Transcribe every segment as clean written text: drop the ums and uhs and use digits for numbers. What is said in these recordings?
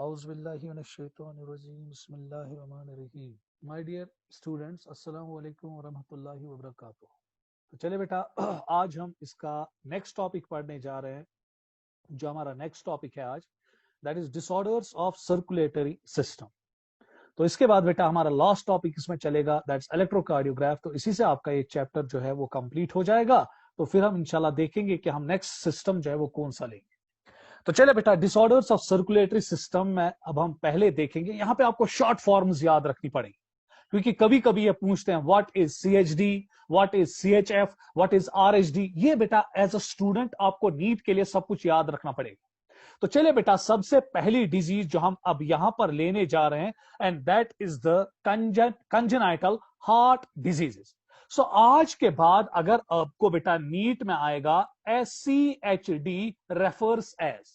बिस्मिल्लाहिर्रहमानिर्रहीम। My dear students, अस्सलामु अलैकुम वरहमतुल्लाहि वबरकातुहू। तो चले बेटा, आज हम इसका नेक्स्ट टॉपिक पढ़ने जा रहे हैं। जो हमारा नेक्स्ट टॉपिक है आज, that is disorders of circulatory system. तो इसके बाद बेटा हमारा लास्ट टॉपिक इसमें चलेगा, दैट्स इलेक्ट्रोकार्डियोग्राफ। तो इसी से आपका एक चैप्टर जो है वो कंप्लीट हो जाएगा। तो फिर हम इंशाल्लाह देखेंगे कि हम नेक्स्ट सिस्टम जो है वो कौन सा लेंगे। तो चले बेटा, डिसऑर्डर्स ऑफ सर्कुलेटरी सिस्टम में अब हम पहले देखेंगे। यहां पे आपको शॉर्ट फॉर्म्स याद रखनी पड़ेगी, क्योंकि कभी कभी ये पूछते हैं what is CHD, what is CHF, what is RHD। ये बेटा एज अ स्टूडेंट आपको नीट के लिए सब कुछ याद रखना पड़ेगा। तो चले बेटा, सबसे पहली डिजीज जो हम अब यहां पर लेने जा रहे हैं, and that is the congenital heart diseases. So आज के बाद अगर आपको बेटा नीट में आएगा SCHD रेफर्स एज,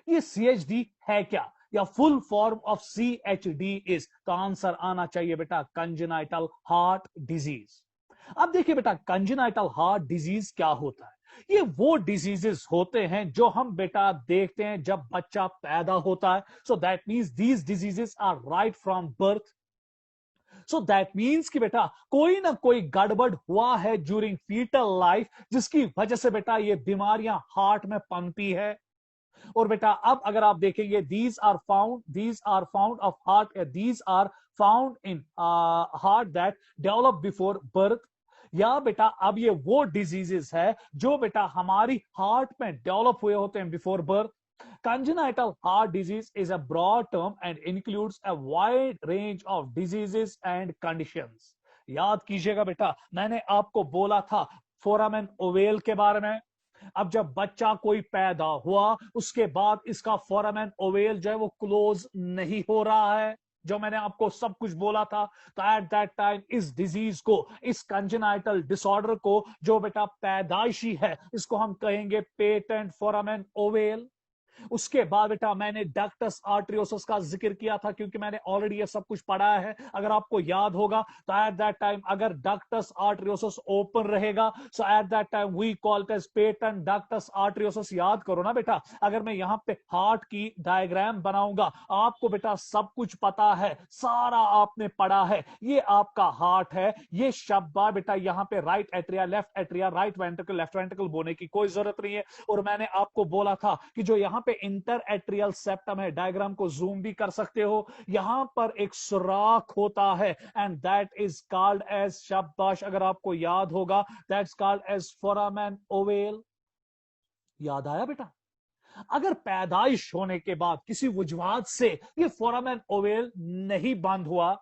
ये CHD है क्या, या full form of CHD is, तो आंसर आना चाहिए बेटा कंजेनाइटल हार्ट डिजीज। अब देखिए बेटा, कंजेनाइटल हार्ट डिजीज क्या होता है। ये वो डिजीजेस होते हैं जो हम बेटा देखते हैं जब बच्चा पैदा होता है। So that means these diseases are right from birth. So that means कि बेटा कोई ना कोई गड़बड़ हुआ है ड्यूरिंग फीटल लाइफ, जिसकी वजह से बेटा ये बीमारियां हार्ट में पनपी है। और बेटा अब अगर आप देखेंगे, these are found of heart, these are found in heart that develop before birth. या बेटा अब ये वो डिजीजेस है जो बेटा हमारी हार्ट में डेवलप हुए होते हैं before birth. Congenital heart disease is a broad term and includes a wide range of diseases and conditions. याद कीजिएगा बेटा, मैंने आपको बोला था फोरामेन ओवेल के बारे में। अब जब बच्चा कोई पैदा हुआ, उसके बाद इसका फोरामेन ओवेल जो है वो क्लोज नहीं हो रहा है, जो मैंने आपको सब कुछ बोला था। तो एट दैट टाइम इस डिजीज को, इस कंजेनाइटल डिसऑर्डर को, जो बेटा पैदाइशी है, इसको हम कहेंगे पेटेंट फोरामेन ओवेल। उसके बाद बेटा मैंने डक्टस आर्टरियोसिस का जिक्र किया था, क्योंकि मैंने ऑलरेडी ये सब कुछ पढ़ा है। अगर आपको याद होगा तो एट दैट टाइम अगर डक्टस आर्टरियोसिस ओपन रहेगा, so at that time we call it as patent ductus arteriosus. याद करो ना बेटा, अगर मैं यहां पे हार्ट की डायग्राम बनाऊंगा, आपको बेटा सब कुछ पता है, सारा आपने पढ़ा है। ये आपका हार्ट है, ये शब्द बेटा यहां पे right atria, left atria, right ventricle, left ventricle बोलने की कोई जरूरत नहीं है। और मैंने आपको बोला था कि जो यहां पे इंटर एट्रियल सेप्टम है, डायग्राम को जूम भी कर सकते हो, यहां पर एक सुराख होता है, and that is called as, शाबाश अगर आपको याद होगा, that's called as foramen ovale. याद आया बेटा? अगर पैदाइश होने के बाद किसी वजूहत से ये फोरामेन ओवेल नहीं बंद हुआ,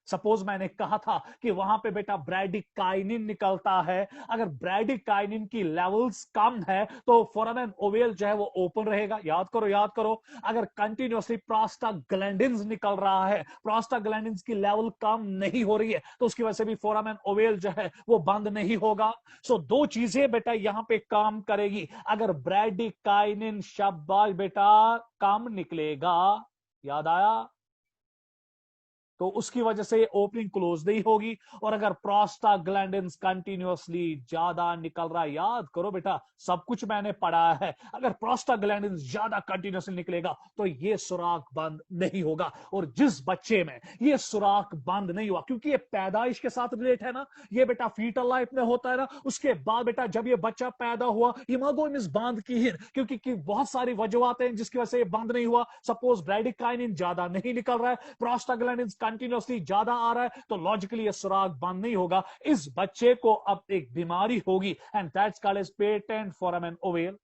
सपोज मैंने कहा था कि वहां पे बेटा ब्रैडिकाइनिन निकलता है, अगर ब्रैडिकाइनिन की लेवल्स कम है तो फोरामेन ओवेल जो है वो ओपन रहेगा। याद करो, याद करो। अगर कंटिन्यूअसली प्रोस्टाग्लैंडिन्स निकल रहा है, प्रोस्टाग्लैंडिन्स की लेवल कम नहीं हो रही है, तो उसकी वजह से भी फोरामेन ओवेल जो है वो बंद नहीं होगा। सो दो चीजें बेटा यहां पे काम करेगी। अगर ब्रैडिकाइनिन शाबाश बेटा कम निकलेगा, याद आया, तो उसकी वजह से ओपनिंग क्लोज नहीं होगी। और अगर प्रोस्टाग्लैंडिन्स कंटिन्यूअसली ज्यादा निकल रहा है, याद करो बेटा सब कुछ मैंने पढ़ा है, अगर प्रोस्टाग्लैंडिन्स ज्यादा कंटिन्यूअसली निकलेगा तो ये सुराख बंद नहीं होगा। और जिस बच्चे में ये सुराख बंद नहीं हुआ, क्योंकि ये पैदाइश के साथ रिलेट है ना, ये बेटा फीटल लाइफ में होता है ना, उसके बाद बेटा जब ये बच्चा पैदा हुआ, हीमोग्लोबिन बंद की है, क्योंकि बहुत सारी वजूहत हैं जिसकी वजह से ये बंद नहीं हुआ। सपोज ब्रैडिकाइनिन ज्यादा नहीं निकल रहा है, प्रोस्टाग्लैंडिन्स कंटिन्यूअसली ज्यादा आ रहा है, तो लॉजिकली ये सुराग बंद नहीं होगा। इस बच्चे को अब एक बीमारी होगी, and that's called as patent foramen ovale.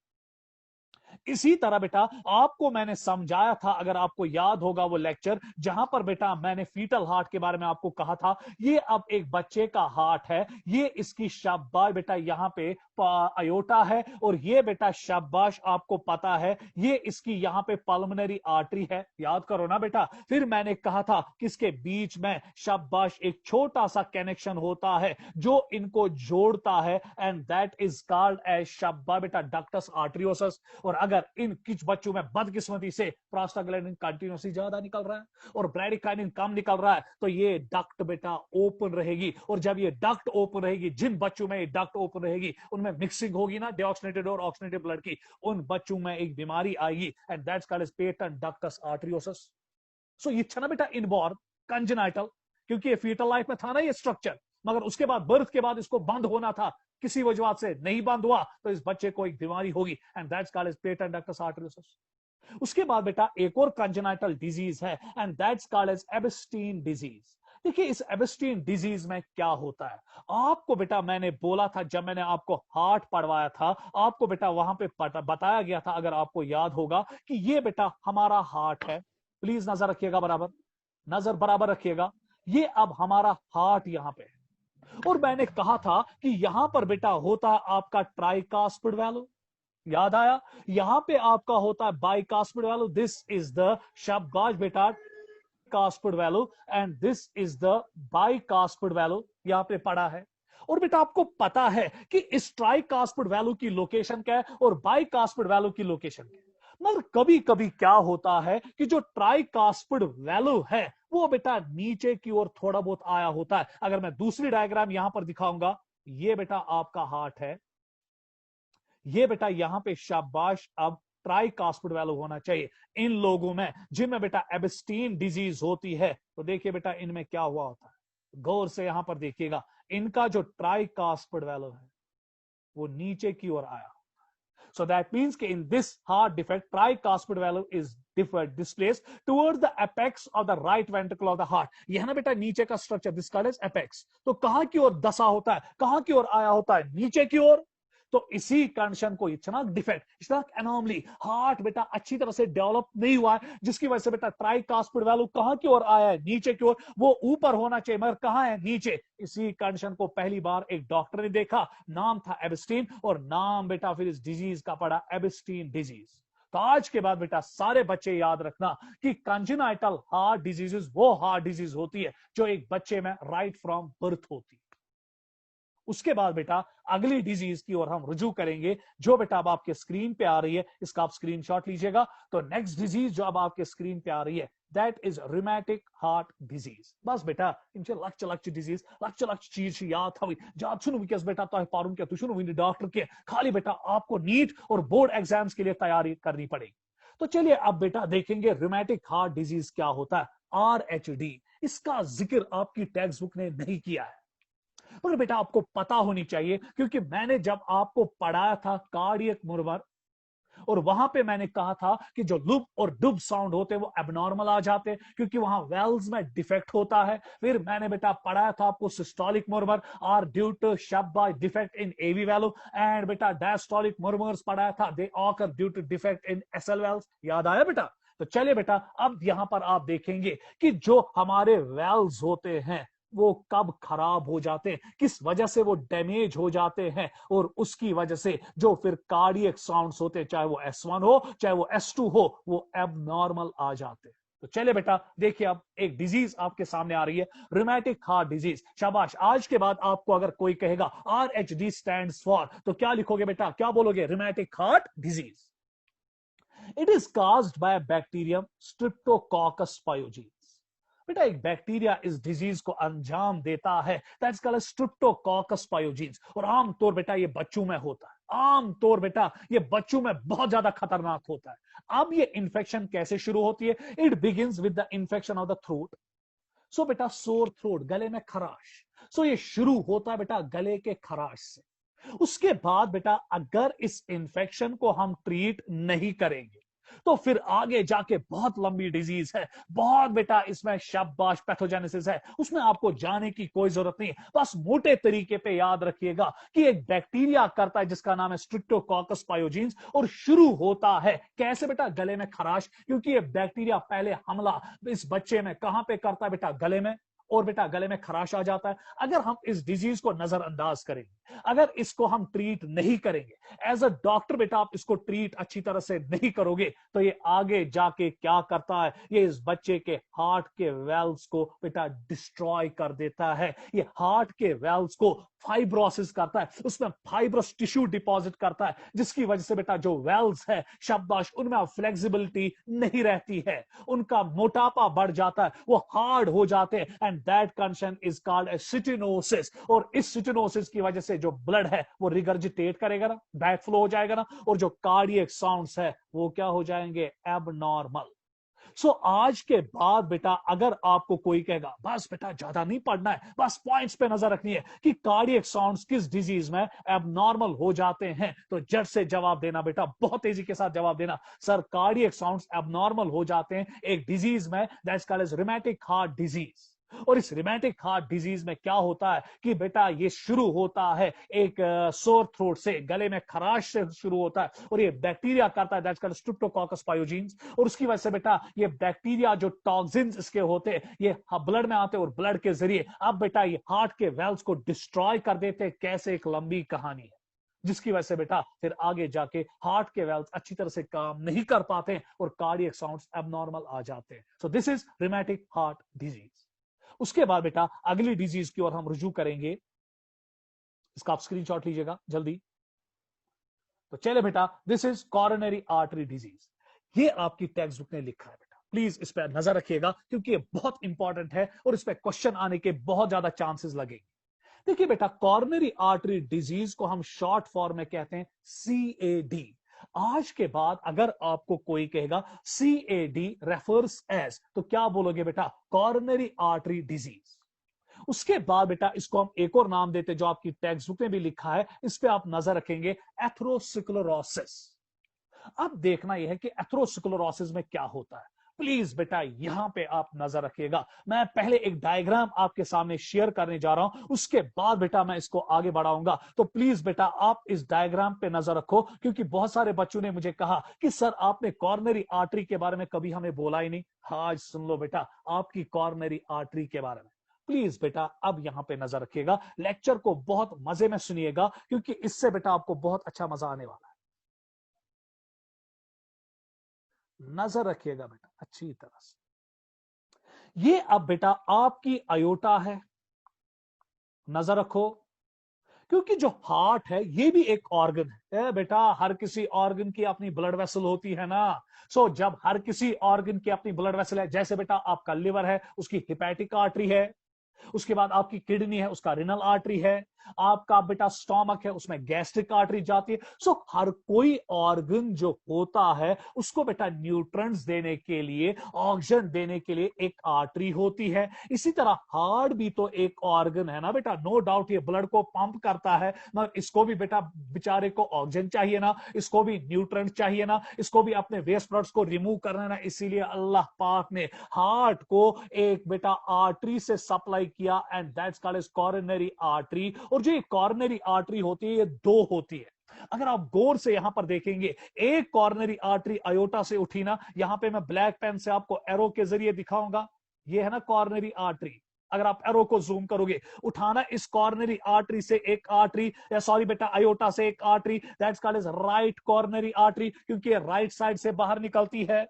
इसी तरह बेटा आपको मैंने समझाया था, अगर आपको याद होगा वो लेक्चर, जहां पर बेटा मैंने फीटल हार्ट के बारे में आपको कहा था, ये अब एक बच्चे का हार्ट है, ये इसकी शाबाश बेटा यहां पे अयोटा है, और ये बेटा शाबाश आपको पता है ये इसकी यहां पे पल्मोनरी आर्टरी है। याद करो ना बेटा। फिर मैंने कहा था कि इसके बीच में शाबाश एक छोटा सा कनेक्शन होता है जो इनको जोड़ता है, and that is called as शाबाश बेटा डक्टस आर्टरियोसस। और अगर इन कुछ बच्चों में बदकिस्मती से प्रोस्टाग्लैंडिन कंटिन्यूसली ज्यादा निकल रहा है और ब्रैडिकाइनिन कम निकल रहा है, तो ये डक्ट बेटा ओपन रहेगी, और जब ये डक्ट ओपन रहेगी, जिन बच्चों में ये डक्ट ओपन रहेगी उनमें मिक्सिंग होगी ना डिऑक्सीनेटेड और ऑक्सीनेटेड ब्लड की, उन बच्चों में एक बीमारी आएगी, and that's called as patent ductus arteriosus. So ये था ना बेटा इनबॉर्न कंजेनाइटल, क्योंकि ये फीटल लाइफ में था ना ये स्ट्रक्चर, मगर उसके बाद बर्थ के बाद इसको बंद होना था, किसी वजह से नहीं बंद हुआ, तो इस बच्चे को एक बीमारी होगी, and that's called as patent ductus arteriosus. उसके बाद बेटा एक और कंजेनाइटल डिजीज है, and that's called as Ebstein disease. देखिए इस एबस्टीन डिजीज में क्या होता है, आपको बेटा मैंने बोला था जब मैंने आपको हार्ट पढ़वाया था, आपको बेटा वहां पे बताया गया था, अगर आपको याद होगा, कि ये बेटा हमारा हार्ट है, प्लीज नजर रखिएगा, बराबर नजर बराबर रखिएगा, ये अब हमारा हार्ट यहां पे है, और मैंने कहा था कि यहां पर बेटा होता है आपका ट्राइकास्पिड वैल्यू, याद आया, यहां पे आपका होता है bicuspid valve, this is the शाबाश बेटा cuspid valve, and this is the bicuspid valve, यहां पे पड़ा है। और बेटा आपको पता है कि इस ट्राइकास्पिड वैल्यू की लोकेशन क्या है और बाइकास्पिड वैल्यू की लोकेशन क्या है, मगर कभी कभी क्या होता है कि जो ट्राइकास्पिड वैल्यू है वो बेटा नीचे की ओर थोड़ा बहुत आया होता है। अगर मैं दूसरी डायग्राम यहां पर दिखाऊंगा, ये बेटा आपका हार्ट है, ये बेटा यहां पे शाबाश अब ट्राइकास्पिड वैल्यू होना चाहिए इन लोगों में जिनमें बेटा एबस्टीन डिजीज होती है। तो देखिए बेटा इनमें क्या हुआ होता है, गौर से यहां पर देखिएगा, इनका जो ट्राइकास्पिड वैल्यू है वो नीचे की ओर आया। So that means कि in this heart defect, tricuspid valve is displaced towards the apex of the right ventricle of the heart. यह ना बेटा नीचे का structure, this called as apex। तो कहां की ओर दशा होता है, कहां की ओर आया होता है, नीचे की ओर। तो इसी कंडीशन को इतना डिफेक्ट, इतना एनोमली, हार्ट बेटा अच्छी तरह से डेवलप नहीं हुआ है, जिसकी वजह से बेटा ट्राइकास्पिड वैल्यू कहां की ओर आया है, नीचे की ओर। वो ऊपर होना चाहिए मगर कहां है, नीचे। इसी कंडीशन को पहली बार एक डॉक्टर ने देखा, नाम था एबस्टीन, और नाम बेटा फिर इस डिजीज का पड़ा एबस्टीन डिजीज। तो आज के बाद बेटा सारे बच्चे याद रखना कि कंजेनाइटल हार्ट डिजीजेस वो हार्ट डिजीज होती है जो एक बच्चे में राइट फ्रॉम बर्थ होती है। उसके बाद बेटा अगली डिजीज की ओर हम रुजू करेंगे, जो बेटा अब आपके स्क्रीन पे आ रही है, इसका आप स्क्रीनशॉट लीजिएगा। तो नेक्स्ट डिजीज जो अब आपके स्क्रीन पे आ रही है, that is rheumatic heart disease. बस बेटा इनसे लक्ष्य डिजीज, लक्ष्य चीज याद था जा विकस बेटा तो पारूं क्या तुम डॉक्टर के, खाली बेटा आपको नीट और बोर्ड एग्जाम्स के लिए तैयारी करनी पड़ेगी। तो चलिए अब बेटा देखेंगे रूमेटिक हार्ट डिजीज क्या होता है, RHD। इसका जिक्र आपकी टेक्स्ट बुक ने नहीं किया है, मगर बेटा आपको पता होनी चाहिए, क्योंकि मैंने जब आपको पढ़ाया था कार्डियक मुर्मर, और वहां पे मैंने कहा था कि जो लुप और डुब साउंड होते हैं वो एबनॉर्मल आ जाते हैं क्योंकि वहां वेल्स में डिफेक्ट होता है। फिर मैंने बेटा पढ़ाया था आपको systolic murmur are due to शाबाश defect in AV valve, and बेटा डायस्टोलिक मुर्मर्स पढ़ाया था, they occur due to defect in SL valves. याद आया बेटा? तो चलिए बेटा अब यहां पर आप देखेंगे कि जो हमारे वेल्स होते हैं वो कब खराब हो जाते हैं, किस वजह से वो डैमेज हो जाते हैं, और उसकी वजह से जो फिर कार्डियक साउंड्स होते हैं, चाहे वो S1 हो चाहे वो S2 हो, वो एबनॉर्मल आ जाते हैं। तो चलिए बेटा देखिए अब एक डिजीज आपके सामने आ रही है, रूमेटिक हार्ट डिजीज। शाबाश, आज के बाद आपको अगर कोई कहेगा RHD स्टैंड्स फॉर, तो क्या लिखोगे बेटा, क्या बोलोगे? Rheumatic heart disease. It is caused by bacterium streptococcus pyogenes. बेटा एक बैक्टीरिया इस डिजीज को अंजाम देता है, दैट्स कॉल्ड स्ट्रिप्टोकॉकस पायोजीन्स, और आमतौर बेटा ये बच्चों में होता है, आमतौर बेटा ये बच्चों में बहुत ज्यादा खतरनाक होता है। अब ये इंफेक्शन कैसे शुरू होती है? It begins with the infection of the throat. So बेटा सोर थ्रोट, गले में खराश, सो ये शुरू होता है बेटा गले के खराश से। उसके बाद बेटा अगर इस इंफेक्शन को हम ट्रीट नहीं करेंगे तो फिर आगे जाके बहुत लंबी डिजीज है, बहुत बेटा इसमें शाबाश पैथोजेनेसिस है, उसमें आपको जाने की कोई जरूरत नहीं है। बस मोटे तरीके पे याद रखिएगा कि एक बैक्टीरिया करता है जिसका नाम है स्ट्रिप्टोकॉकस पायोजीन्स, और शुरू होता है कैसे बेटा? गले में खराश, क्योंकि ये बैक्टीरिया पहले हमला इस बच्चे में कहां पे करता है बेटा? गले में, और बेटा गले में खराश आ जाता है। अगर हम इस डिजीज को नजरअंदाज करेंगे, अगर इसको हम ट्रीट नहीं करेंगे, एज अ डॉक्टर बेटा आप इसको ट्रीट अच्छी तरह से नहीं करोगे, तो ये आगे जाके क्या करता है, ये इस बच्चे के हार्ट के वेल्व्स को बेटा डिस्ट्रॉय कर देता है। ये हार्ट के वेल्व्स को फाइब्रोसिस करता है, उसमें फाइब्रस टिश्यू डिपॉजिट करता है, जिसकी वजह से बेटा जो वेल्व्स है शाबाश, उनमें फ्लेक्सिबिलिटी नहीं रहती है, उनका मोटापा बढ़ जाता है, वो हार्ड हो जाते हैं, and that condition is called a stenosis. और इस सिटिनोसिस की वजह से जो ब्लड है वो रिगर्जिटेट करेगा ना, बैक फ्लो हो जाएगा ना, और जो कार्डियक साउंड्स है वो क्या हो जाएंगे, एबनॉर्मल। सो आज के बाद बेटा अगर आपको कोई कहेगा बस बेटा ज्यादा नहीं पढ़ना है, बस पॉइंट्स पे नजर रखनी है कि कार्डियक साउंड्स किस डिजीज में एबनॉर्मल हो जाते हैं, तो जट से जवाब देना बेटा, बहुत तेजी के साथ जवाब देना, सर कार्डियक साउंड्स एबनॉर्मल हो जाते हैं एक डिजीज में, that's called as rheumatic heart disease. और इस रिमेटिक हार्ट डिजीज में क्या होता है कि बेटा ये शुरू होता है एक सोर थ्रोट से, गले में खराश से शुरू होता है, और ये बैक्टीरिया करता है, दैट्स कॉल्ड स्ट्रेप्टोकोकस पायोजीन्स। और उसकी वजह से बेटा ये बैक्टीरिया जो टॉक्सिन्स इसके होते हैं ये ब्लड में आते हैं, और ब्लड के जरिए अब बेटा ये हार्ट के वेल्व्स को डिस्ट्रॉय कर देते हैं। कैसे, एक लंबी कहानी है, जिसकी वजह से बेटा फिर आगे जाके हार्ट के वेल्व्स अच्छी तरह से काम नहीं कर पाते हैं और कार्डियक साउंड्स एबनॉर्मल आ जाते हैं। So this is rheumatic heart disease. उसके बाद बेटा अगली डिजीज की ओर हम रुजू करेंगे, इसका आप स्क्रीनशॉट लीजिएगा जल्दी। तो चले बेटा, this is coronary artery disease. ये आपकी टेक्स्ट बुक ने लिखा है बेटा, प्लीज इस पर नजर रखिएगा क्योंकि ये बहुत इंपॉर्टेंट है और इस पर क्वेश्चन आने के बहुत ज्यादा चांसेस लगेंगे। देखिए बेटा, कॉरोनरी आर्टरी डिजीज को हम शॉर्ट फॉर्म में कहते हैं CAD। आज के बाद अगर आपको कोई कहेगा CAD रेफर्स एज, तो क्या बोलोगे बेटा, कॉरोनरी आर्टरी डिजीज। उसके बाद बेटा इसको हम एक और नाम देते जो आपकी टेक्स्ट बुक में भी लिखा है, इस पे आप नजर रखेंगे, एथेरोस्क्लेरोसिस। अब देखना यह है कि एथेरोस्क्लेरोसिस में क्या होता है। प्लीज बेटा यहां पे आप नजर रखिएगा, मैं पहले एक डायग्राम आपके सामने शेयर करने जा रहा हूं, उसके बाद बेटा मैं इसको आगे बढ़ाऊंगा। तो प्लीज बेटा आप इस डायग्राम पे नजर रखो, क्योंकि बहुत सारे बच्चों ने मुझे कहा कि सर आपने कॉर्नरी आर्टरी के बारे में कभी हमें बोला ही नहीं। आज सुन लो बेटा आपकी कॉर्नरी आर्टरी के बारे में। प्लीज बेटा अब यहां पे नजर रखिएगा, लेक्चर को बहुत मजे में सुनिएगा, क्योंकि इससे बेटा आपको बहुत अच्छा मजा आने वाला है। नजर रखिएगा बेटा अच्छी तरह से। ये अब बेटा आपकी अयोटा है, नजर रखो, क्योंकि जो हार्ट है ये भी एक ऑर्गन है बेटा, हर किसी ऑर्गन की अपनी ब्लड वेसल होती है ना। सो जब हर किसी ऑर्गन की अपनी ब्लड वेसल है, जैसे बेटा आपका लिवर है उसकी हिपैटिक आर्टरी है, उसके बाद आपकी किडनी है उसका रिनल आर्टरी है, आपका बेटा स्टोमक है उसमें गैस्ट्रिक आर्टरी जाती है। सो हर कोई ऑर्गन जो होता है उसको बेटा न्यूट्रिएंट्स देने के लिए, ऑक्सीजन देने के लिए एक आर्टरी होती है। इसी तरह हार्ट भी तो एक ऑर्गन है ना बेटा, नो डाउट ये ब्लड को पंप करता है, मगर इसको भी बेटा बेचारे को ऑक्सीजन चाहिए ना, इसको भी न्यूट्रिएंट्स चाहिए ना, इसको भी अपने वेस्ट प्रोडक्ट्स को रिमूव करना ना। इसीलिए अल्लाह पाक ने हार्ट को एक बेटा आर्टरी से सप्लाई किया, and that's called as coronary artery. और जो ये कॉर्नरी आर्टरी होती है ये दो होती है। अगर आप गौर से यहां पर देखेंगे, एक कॉर्नरी आर्टरी अयोटा से उठी ना, यहां पे मैं ब्लैक पेन से आपको एरो के जरिए दिखाऊंगा, ये है ना कॉर्नरी आर्टरी। अगर आप एरो को जूम करोगे, उठाना इस कॉर्नरी आर्टरी से एक आर्टरी, या सॉरी बेटा अयोटा से एक artery, that's called as right coronary artery, क्योंकि राइट साइड से बाहर निकलती है।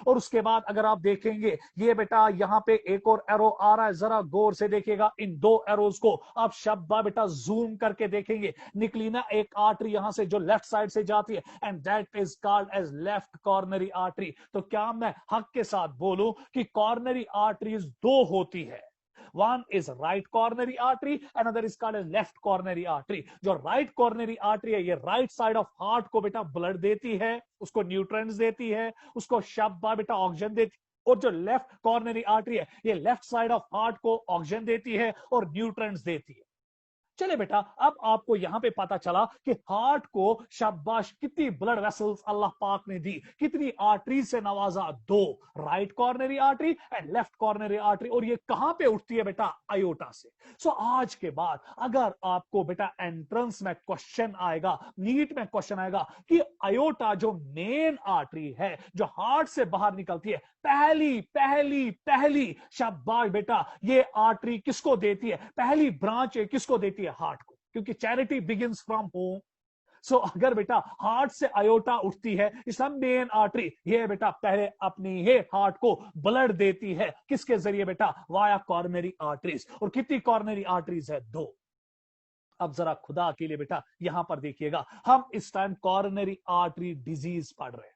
और उसके बाद अगर आप देखेंगे ये बेटा यहां पे एक और एरो आ रहा है, जरा गौर से देखिएगा इन दो एरोज को आप शब्बा बेटा जूम करके देखेंगे, निकली ना एक आर्टरी यहां से जो लेफ्ट साइड से जाती है, and that is called as left coronary artery. तो क्या मैं हक के साथ बोलूं कि कॉर्नरी आर्टरीज दो होती है, one is right coronary artery, another is called as left coronary artery। जो right coronary artery है ये right side of heart को बेटा ब्लड देती है, उसको न्यूट्रिएंट्स देती है, उसको शब्बा बेटा ऑक्सीजन देती है। और जो लेफ्ट कॉर्नरी आर्टरी है ये लेफ्ट साइड ऑफ हार्ट को ऑक्सीजन देती है और न्यूट्रिएंट्स देती है। चले बेटा, अब आपको यहां पे पता चला कि हार्ट को शाबाश कितनी ब्लड वेसल्स अल्लाह पाक ने दी, कितनी आर्टरी से नवाजा, 2, right coronary artery and left coronary artery. और ये कहां पे उठती है बेटा? आयोटा से। सो आज के बाद अगर आपको बेटा एंट्रेंस में क्वेश्चन आएगा, नीट में क्वेश्चन आएगा कि आयोटा जो मेन आर्टरी है जो हार्ट से बाहर निकलती है, पहली पहली पहली शाबाश बेटा, ये आर्टरी किसको देती है? पहली ब्रांच किसको देती है? हार्ट को, क्योंकि चैरिटी बिगिंस फ्रॉम होम। सो अगर बेटा हार्ट से आयोटा उठती है, इसका मेन आर्टरी ये बेटा पहले अपनी ये हार्ट को ब्लड देती है, किसके जरिए बेटा? Via coronary arteries. और कितनी कॉर्नरी आर्टरीज है? 2। अब जरा खुदा के लिए बेटा यहां पर देखिएगा, हम इस टाइम कॉर्नरी आर्टरी डिजीज पढ़ रहे हैं।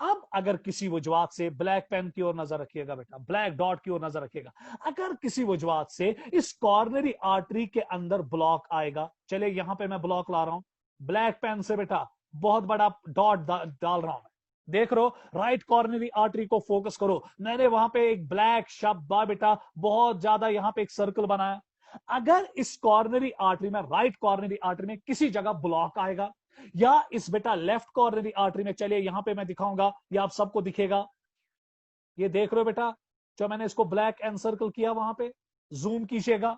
अब अगर किसी वजूहत से, ब्लैक पेन की ओर नजर रखिएगा बेटा, ब्लैक डॉट की ओर नजर रखिएगा, अगर किसी वजूहत से इस कॉर्नरी आर्टरी के अंदर ब्लॉक आएगा, चले यहां पे मैं ब्लॉक ला रहा हूं, ब्लैक पेन से बेटा बहुत बड़ा डॉट डाल रहा हूं, देख रो, राइट कॉर्नरी आर्टरी को फोकस करो, मैंने वहां पे एक ब्लैक शब्द बेटा बहुत ज्यादा यहां पे एक सर्कल बनाया। अगर इस कॉर्नरी आर्टरी में, राइट कॉर्नरी आर्टरी में किसी जगह ब्लॉक आएगा, या इस बेटा लेफ्ट कॉर्नरी आर्टरी में, चलिए यहां पे मैं दिखाऊंगा, ये आप सबको दिखेगा, ये देख रहे हो बेटा, जो मैंने इसको ब्लैक एंड सर्कल किया, वहां पे जूम कीजिएगा,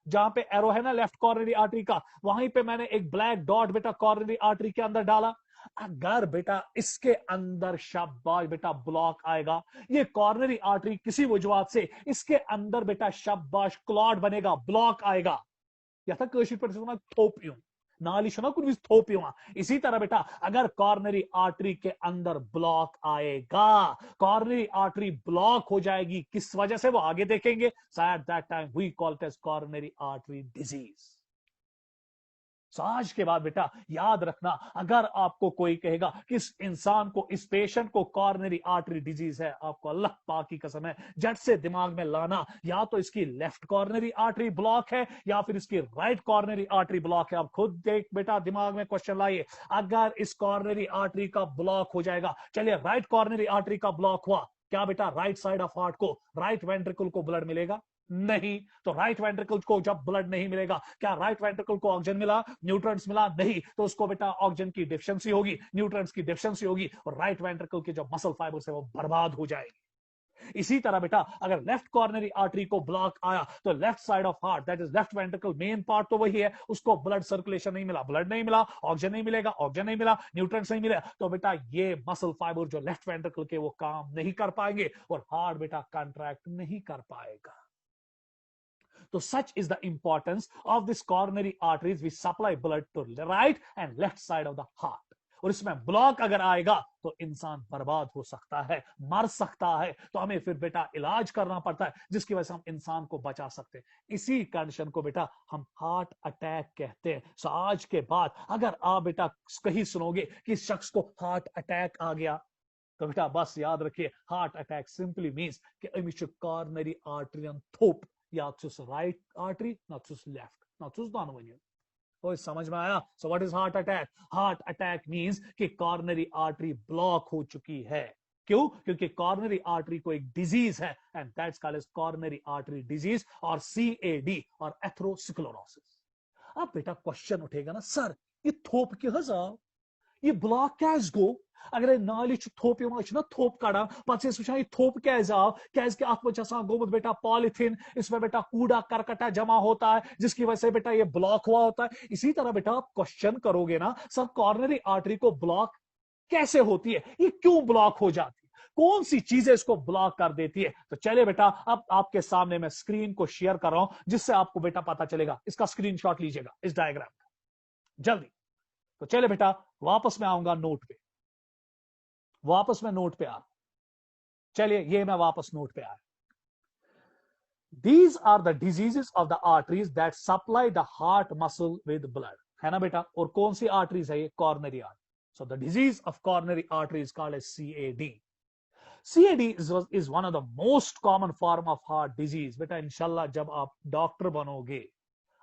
जहां पे एरो है ना लेफ्ट कॉर्नरी आर्टरी का, वहीं पे मैंने एक ब्लैक डॉट बेटा कॉर्नरी आर्टरी के अंदर डाला। अगर बेटा इसके अंदर शाबाश बेटा ब्लॉक आएगा, ये कॉर्नरी आर्टरी किसी वजूहत से इसके अंदर बेटा शाबाश क्लॉट बनेगा, ब्लॉक आएगा, या था कशिर पर थोपियों नालिशना कुछ थोपियों। इसी तरह बेटा अगर कॉर्नरी आर्टरी के अंदर ब्लॉक आएगा, कॉर्नरी आर्टरी ब्लॉक हो जाएगी, किस वजह से वो आगे देखेंगे, so at that time we call it as coronary artery disease. आज के बाद बेटा याद रखना, अगर आपको कोई कहेगा कि इस इंसान को, इस पेशेंट को कॉर्नरी आर्टरी डिजीज है, आपको अल्लाह पाक की कसम है झट से दिमाग में लाना, या तो इसकी लेफ्ट कॉर्नरी आर्टरी ब्लॉक है या फिर इसकी राइट कॉर्नरी आर्टरी ब्लॉक है। आप खुद देख बेटा, दिमाग में क्वेश्चन लाइए, अगर इस कॉर्नरी आर्टरी का ब्लॉक हो जाएगा, चलिए राइट कॉर्नरी आर्टरी का ब्लॉक हुआ, क्या बेटा राइट साइड ऑफ हार्ट को, राइट वेंट्रिकल को ब्लड मिलेगा? नहीं। तो राइट वेंट्रिकल को जब ब्लड नहीं मिलेगा, क्या राइट वेंट्रिकल को ऑक्सीजन मिला, न्यूट्रिएंट्स मिला? नहीं। तो उसको बेटा ऑक्सीजन की डिफिशिएंसी होगी, न्यूट्रिएंट्स की डिफिशिएंसी होगी, और राइट वेंट्रिकल के जो मसल फाइबर्स है वो बर्बाद हो जाएंगे। इसी तरह बेटा अगर लेफ्ट कॉर्नरी आर्टरी को ब्लॉक आया, तो left side of heart, that is left ventricle, main part तो वही है, उसको ब्लड सर्कुलेशन नहीं मिला, ब्लड नहीं मिला, ऑक्सीजन नहीं मिलेगा, ऑक्सीजन नहीं मिला, न्यूट्रिएंट्स नहीं मिले, तो बेटा ये मसल फाइबर जो लेफ्ट वेंट्रिकल के, वो काम नहीं कर पाएंगे और हार्ट बेटा कंट्रैक्ट नहीं कर पाएगा। So such is the importance of this coronary arteries which supply blood to the right and left side of the heart. और इसमें ब्लॉक अगर आएगा तो इंसान बर्बाद हो सकता है, मर सकता है, तो हमें फिर बेटा इलाज करना पड़ता है, जिसकी वजह से हम इंसान को बचा सकते हैं। इसी कंडीशन को बेटा हम हार्ट अटैक कहते हैं। सो आज के बाद अगर आप बेटा कहीं सुनोगे कि शख्स को हार्ट अटैक आ गया, तो बेटा बस याद रखिए, हार्ट अटैक सिंपली मीन्स कि अमिश कॉर्नरी आर्टरी थोप, या राइट आर्टरी ना लेफ्ट ना दोनों। तो समझ में आया? So what is heart attack? Heart attack means कि कॉर्नरी आर्टरी ब्लॉक हो चुकी है। क्यों? क्योंकि कॉर्नरी आर्टरी को एक डिजीज है, and that's called as coronary artery disease और CAD और एथेरोस्क्लेरोसिस। अब बेटा क्वेश्चन उठेगा ना, सर ये थोप क्यों हजार, ये ब्लॉक क्या गो, अगर नाली थोप ना थोप कड़ा पे वो थोप क्या आव, क्या गोमुत बेटा पॉलिथीन, इसमें बेटा कूड़ा करकटा जमा होता है, जिसकी वजह से बेटा ये ब्लॉक हुआ होता है। इसी तरह बेटा आप क्वेश्चन करोगे ना, सर कॉर्नरी आर्टरी को ब्लॉक कैसे होती है, ये क्यों ब्लॉक हो जाती है, कौन सी चीजें इसको ब्लॉक कर देती है? तो चलिए बेटा अब आपके सामने मैं स्क्रीन को शेयर कर रहा हूं, जिससे आपको बेटा पता चलेगा। इसका स्क्रीनशॉट लीजिएगा इस डायग्राम का जल्दी। तो चले बेटा वापस में आऊंगा नोट पे, वापस में नोट पे आ, चलिए ये मैं वापस नोट पे आया। These are the diseases of the arteries that supply the heart muscle with blood, है ना बेटा? और कौन सी आर्टरीज है ये? Coronary artery. So the disease of coronary artery is called as CAD. CAD is one of the most common form of heart disease. बेटा इंशाल्लाह जब आप डॉक्टर बनोगे,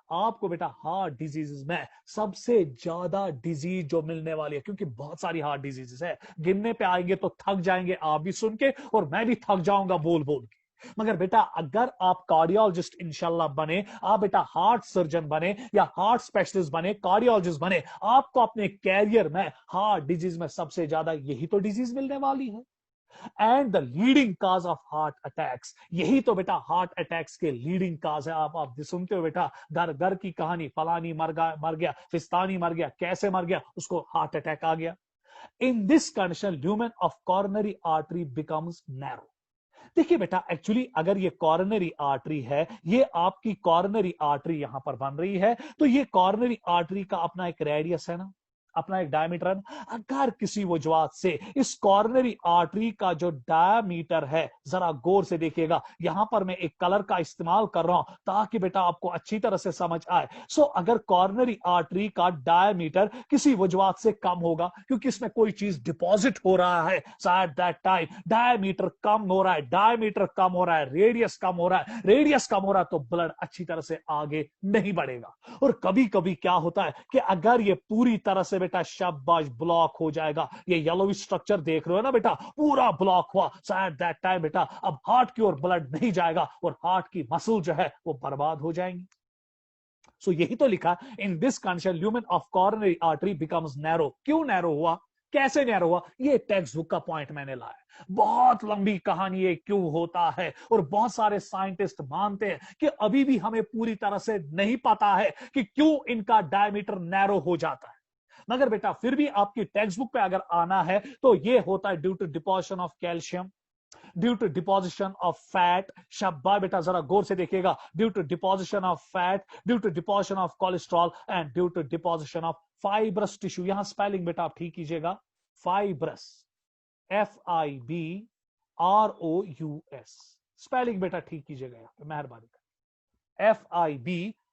आपको बेटा हार्ट डिजीजेस में सबसे ज्यादा डिजीज जो मिलने वाली है, क्योंकि बहुत सारी हार्ट डिजीजेस है, गिनने पे आएंगे तो थक जाएंगे आप भी सुन के, और मैं भी थक जाऊंगा बोल बोल के। मगर बेटा अगर आप कार्डियोलॉजिस्ट इंशाल्लाह बने, आप बेटा हार्ट सर्जन बने या हार्ट स्पेशलिस्ट बने, कार्डियोलॉजिस्ट बने, आपको अपने कैरियर में हार्ट डिजीज में सबसे ज्यादा यही तो डिजीज मिलने वाली है। And the leading cause of heart attacks, यही तो बेटा हार्ट अटैक्स के लीडिंग काज है। आप सुनते हो बेटा घर घर की कहानी, फलानी मर गया, फिस्तानी मर गया, कैसे मर गया, उसको हार्ट अटैक आ गया। In this condition lumen of coronary artery becomes narrow. देखिए बेटा एक्चुअली अगर ये कॉर्नरी आर्टरी है, ये आपकी कॉर्नरी आर्टरी यहां पर बन रही है, तो ये कॉर्नरी आर्टरी का अपना एक रेडियस है ना, अपना एक डायमीटर है ना। अगर किसी वजूहत से इस कॉर्नरी आर्टरी का जो डायमीटर है, जरा गौर से देखिएगा, यहां पर मैं एक कलर का इस्तेमाल कर रहा हूं ताकि बेटा आपको अच्छी तरह से समझ आए। सो अगर कॉर्नरी आर्टरी का डायमीटर किसी वजूहत से कम होगा, क्योंकि इसमें कोई चीज डिपॉजिट हो रहा है, एट दैट टाइम डायमीटर कम हो रहा है, डायमीटर कम हो रहा है, रेडियस कम हो रहा है, रेडियस कम हो रहा है, तो ब्लड अच्छी तरह से आगे नहीं बढ़ेगा। और कभी कभी क्या होता है कि अगर ये पूरी तरह से बेटा शाबाश ब्लॉक हो जाएगा, ये येलो स्ट्रक्चर देख रहे हो ना बेटा, पूरा ब्लॉक हुआ, सो एट दैट टाइम बेटा अब हार्ट की ओर ब्लड नहीं जाएगा और हार्ट की मसल जो है वो बर्बाद हो जाएंगी। सो यही तो लिखा, in this condition lumen of coronary artery becomes narrow. क्यों नैरो हुआ, कैसे नैरो हुआ, ये टेक्स्ट बुक का पॉइंट मैंने लाया। बहुत लंबी कहानी है क्यों होता है, और बहुत सारे साइंटिस्ट मानते हैं कि अभी भी हमें पूरी तरह से नहीं पता है कि क्यों इनका डायमीटर नैरो हो जाता है। मगर बेटा फिर भी आपकी टेक्स्ट बुक पे अगर आना है तो ये होता है due to deposition of calcium, due to deposition of fat. शब्बा बेटा जरा गौर से देखिएगा, due to deposition of fat, due to deposition of cholesterol and due to deposition of fibrous tissue. यहां स्पेलिंग बेटा आप ठीक कीजिएगा, फाइब्रस, FIBROUS, स्पेलिंग बेटा ठीक कीजिएगा, यहां पे मेहरबानी कर,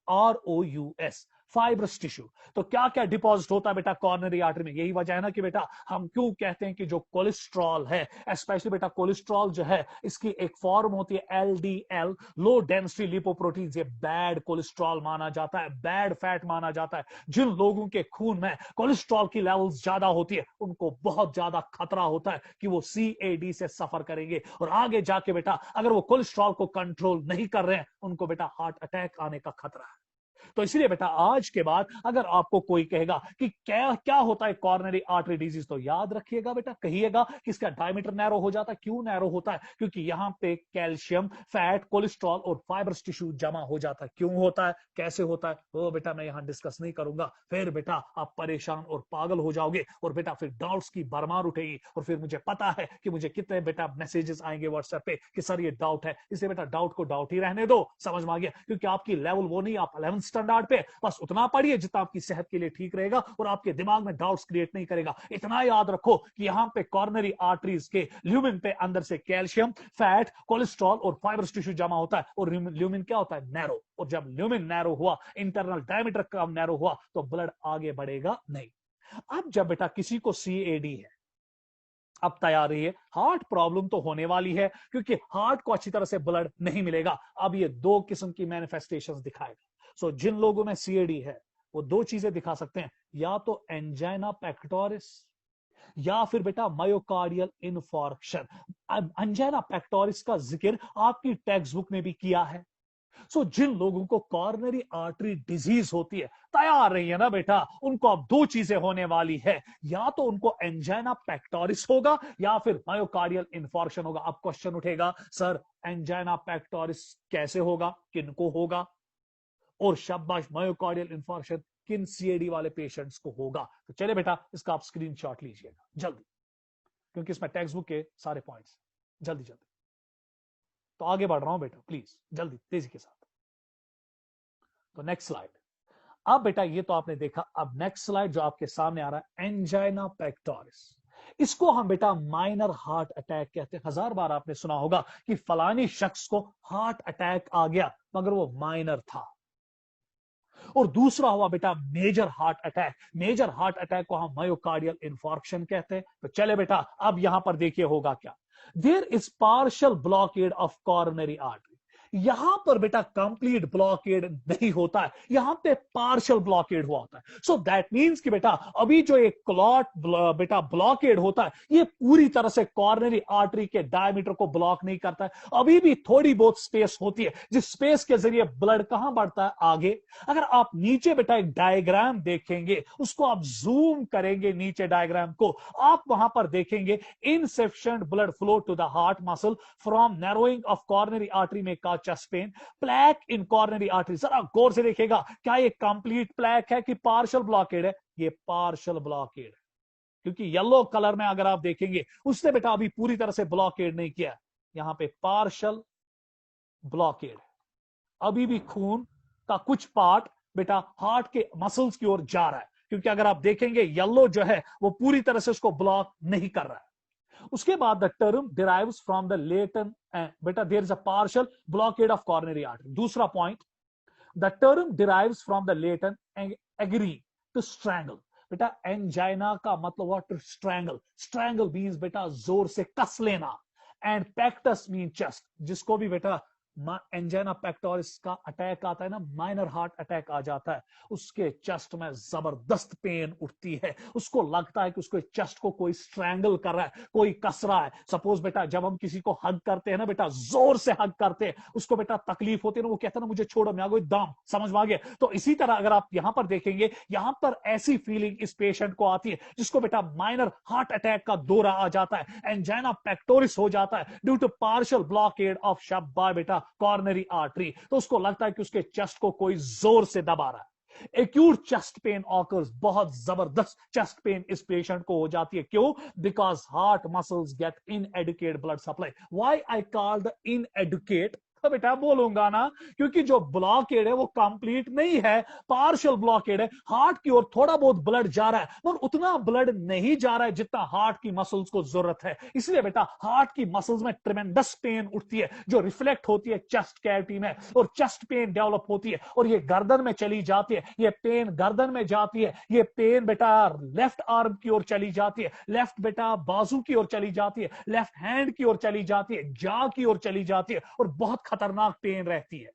FIBROUS, फाइब्रस टिश्यू। तो क्या क्या डिपॉजिट होता है बेटा कॉर्नरी आर्टरी में, यही वजह है ना कि बेटा हम क्यों कहते हैं कि जो कोलेस्ट्रॉल है, स्पेशली बेटा कोलेस्ट्रॉल जो है, इसकी एक फॉर्म होती है LDL, लो डेंसिटी लिपोप्रोटीन। ये बैड कोलेस्ट्रॉल माना जाता है, बैड फैट माना जाता है। जिन लोगों के खून में कोलेस्ट्रॉल की लेवल्स ज्यादा होती है, उनको बहुत ज्यादा खतरा होता है कि वो CAD से सफर करेंगे, और आगे जाके बेटा अगर वो कोलेस्ट्रॉल को कंट्रोल नहीं कर रहे हैं, उनको बेटा हार्ट अटैक आने का खतरा है। तो इसलिए बेटा आज के बाद अगर आपको कोई कहेगा कि क्या क्या होता है कॉर्नरी आर्टरी डिजीज, तो याद रखिएगा बेटा, कहिएगा कि इसका डायमीटर नैरो हो जाता है। क्यों नैरो होता है, क्योंकि यहां पे कैल्शियम, फैट, कोलेस्ट्रॉल और फाइब्रस टिश्यू जमा हो जाता है। क्यों होता है, कैसे होता है, वो बेटा मैं यहां डिस्कस नहीं करूंगा, फिर बेटा आप परेशान और पागल हो जाओगे, और बेटा फिर डाउट्स की भरमार उठेगी, और फिर मुझे पता है कि मुझे कितने बेटा मैसेजेस आएंगे व्हाट्सएप पे कि सर ये डाउट है। इसलिए बेटा डाउट को डाउट ही रहने दो, समझ में आ गया, क्योंकि आपकी लेवल वो नहीं, आप 11th स्टैंडर्ड पे बस उतना पढ़िए जितना आपकी सेहत के लिए ठीक रहेगा और आपके दिमाग में डाउट्स क्रिएट नहीं करेगा। इतना याद रखो कि यहां पे कॉर्नरी आर्टरीज के ल्यूमिन पे अंदर से कैल्शियम, फैट, कोलेस्ट्रॉल और फाइब्रस टिश्यू जमा होता है, और ल्यूमिन क्या होता है, नैरो। और जब ल्यूमिन नैरो हुआ, इंटरनल डायमीटर कम नैरो हुआ, तो ब्लड आगे बढ़ेगा नहीं। अब जब बेटा किसी को CAD है, अब तैयार रहिए, हार्ट प्रॉब्लम तो होने वाली है, क्योंकि हार्ट को अच्छी तरह से ब्लड नहीं मिलेगा। अब ये दो किस्म की मैनिफेस्टेशंस दिखाएगा। सो जिन लोगों में CAD है वो दो चीजें दिखा सकते हैं, या तो एंजाइना पेक्टोरिस या फिर बेटा मायोकार्डियल इन्फार्क्शन। एंजाइना पेक्टोरिस का जिक्र आपकी टेक्स्ट बुक में भी किया है। सो जिन लोगों को कॉर्नरी आर्टरी डिजीज होती है, तैयार रही है ना बेटा, उनको अब दो चीजें होने वाली है, या तो उनको एंजाइना पेक्टोरिस होगा या फिर मायोकार्डियल इन्फार्क्शन होगा। अब क्वेश्चन उठेगा, सर एंजाइना पेक्टोरिस कैसे होगा, किनको होगा, और शाबाश मायोकार्डियल इन्फार्क्शन किन CAD वाले पेशेंट्स को होगा। तो चले बेटा इसका आप स्क्रीनशॉट लीजिएगा जल्दी, क्योंकि इसमें टेक्स्ट बुक के सारे पॉइंट्स, जल्दी जल्दी। तो आगे बढ़ रहा हूं बेटा, प्लीज जल्दी तेजी के साथ। तो नेक्स्ट स्लाइड। अब बेटा ये तो आपने देखा, अब नेक्स्ट स्लाइड जो आपके सामने आ रहा है, एंजाइना पेक्टोरिस। इसको हम बेटा माइनर हार्ट अटैक कहते हैं। 1000 बार आपने सुना होगा कि फलानी शख्स को हार्ट अटैक आ गया, मगर वो माइनर था। और दूसरा हुआ बेटा major heart attack. Major heart attack को हम मायोकार्डियल इन्फार्क्शन कहते हैं। तो चले बेटा अब यहां पर देखिए होगा क्या, there is partial blockade of coronary artery. यहां पर बेटा कंप्लीट ब्लॉकेड नहीं होता है, यहां पे पार्शियल ब्लॉकेड हुआ होता है। सो दैट मींस कि बेटा अभी जो एक क्लॉट बेटा ब्लॉकेड होता है, ये पूरी तरह से कॉर्नरी आर्टरी के डायमीटर को ब्लॉक नहीं करता है, अभी भी थोड़ी बहुत स्पेस होती है, जिस स्पेस के जरिए ब्लड कहां बढ़ता है, आगे। अगर आप नीचे बेटा एक डायग्राम देखेंगे, उसको आप जूम करेंगे नीचे डायग्राम को, आप वहां पर देखेंगे insufficient blood flow to the heart muscle from narrowing of coronary artery में का chest pain, plaque in coronary artery. जरा गौर से देखिएगा, क्या ये कंप्लीट प्लैक है कि पार्शियल ब्लॉकेड है? ये पार्शियल ब्लॉकेड है, क्योंकि येलो कलर में अगर आप देखेंगे उसने बेटा अभी पूरी तरह से ब्लॉकेड नहीं किया, यहां पे पार्शियल ब्लॉकेड, अभी भी खून का कुछ पार्ट बेटा हार्ट के मसल्स की ओर जा रहा है, क्योंकि अगर आप देखेंगे येलो जो है वो पूरी तरह से उसको ब्लॉक नहीं कर रहा है। उसके बाद the term derives from the Latin, बेटा there is a partial blockade of coronary artery. दूसरा point, the term derives from the Latin agree to strangle. बेटा एंजाइना का मतलब हुआ टू स्ट्रैंगल, स्ट्रैंगल मींस बेटा जोर से कस लेना, एंड पेक्टस मीन चेस्ट, जिसको भी बेटा एंजाइना पेक्टोरिस का अटैक आता है ना, माइनर हार्ट अटैक आ जाता है, उसके चेस्ट में जबरदस्त पेन उठती है, उसको लगता है कि उसके चेस्ट को कोई स्ट्रैंगल कर रहा है, कोई कस रहा है। सपोज बेटा जब हम किसी को हग करते हैं ना बेटा, जोर से हग करते हैं, उसको बेटा तकलीफ होती है ना, वो कहता है ना मुझे छोड़ो, मैं कोई दाम, समझ में आ गया? तो इसी तरह अगर आप यहां पर देखेंगे, यहां पर ऐसी फीलिंग इस पेशेंट को आती है जिसको बेटा माइनर हार्ट अटैक का दौरा आ जाता है, एंजाइना पेक्टोरिस हो जाता है due to partial blockade of शब्बा बेटा कॉर्नरी आर्टरी। तो उसको लगता है कि उसके चेस्ट को कोई जोर से दबा रहा है। एक्यूट चेस्ट पेन ऑकर्स, बहुत जबरदस्त चेस्ट पेन इस पेशेंट को हो जाती है। क्यों? Because heart muscles get inadequate blood supply. Why I call the inadequate? तो बेटा बोलूंगा ना, क्योंकि जो ब्लॉकेड है वो कंप्लीट नहीं है, पार्शियल ब्लॉकेड है। हार्ट की ओर थोड़ा बहुत ब्लड जा रहा है, पर उतना ब्लड नहीं जा रहा है जितना हार्ट की मसल्स को जरूरत है। इसलिए बेटा हार्ट की मसल्स में ट्रेमेंडस पेन उठती है, जो रिफ्लेक्ट होती है चेस्ट कैविटी में, और चेस्ट पेन डेवलप होती है, और ये गर्दन में चली जाती है। ये पेन गर्दन में जाती है, ये पेन बेटा लेफ्ट आर्म की ओर चली जाती है, लेफ्ट बेटा बाजू की ओर चली जाती है, लेफ्ट हैंड की ओर चली जाती है, जां की ओर चली जाती है, और बहुत खतरनाक पेन रहती है।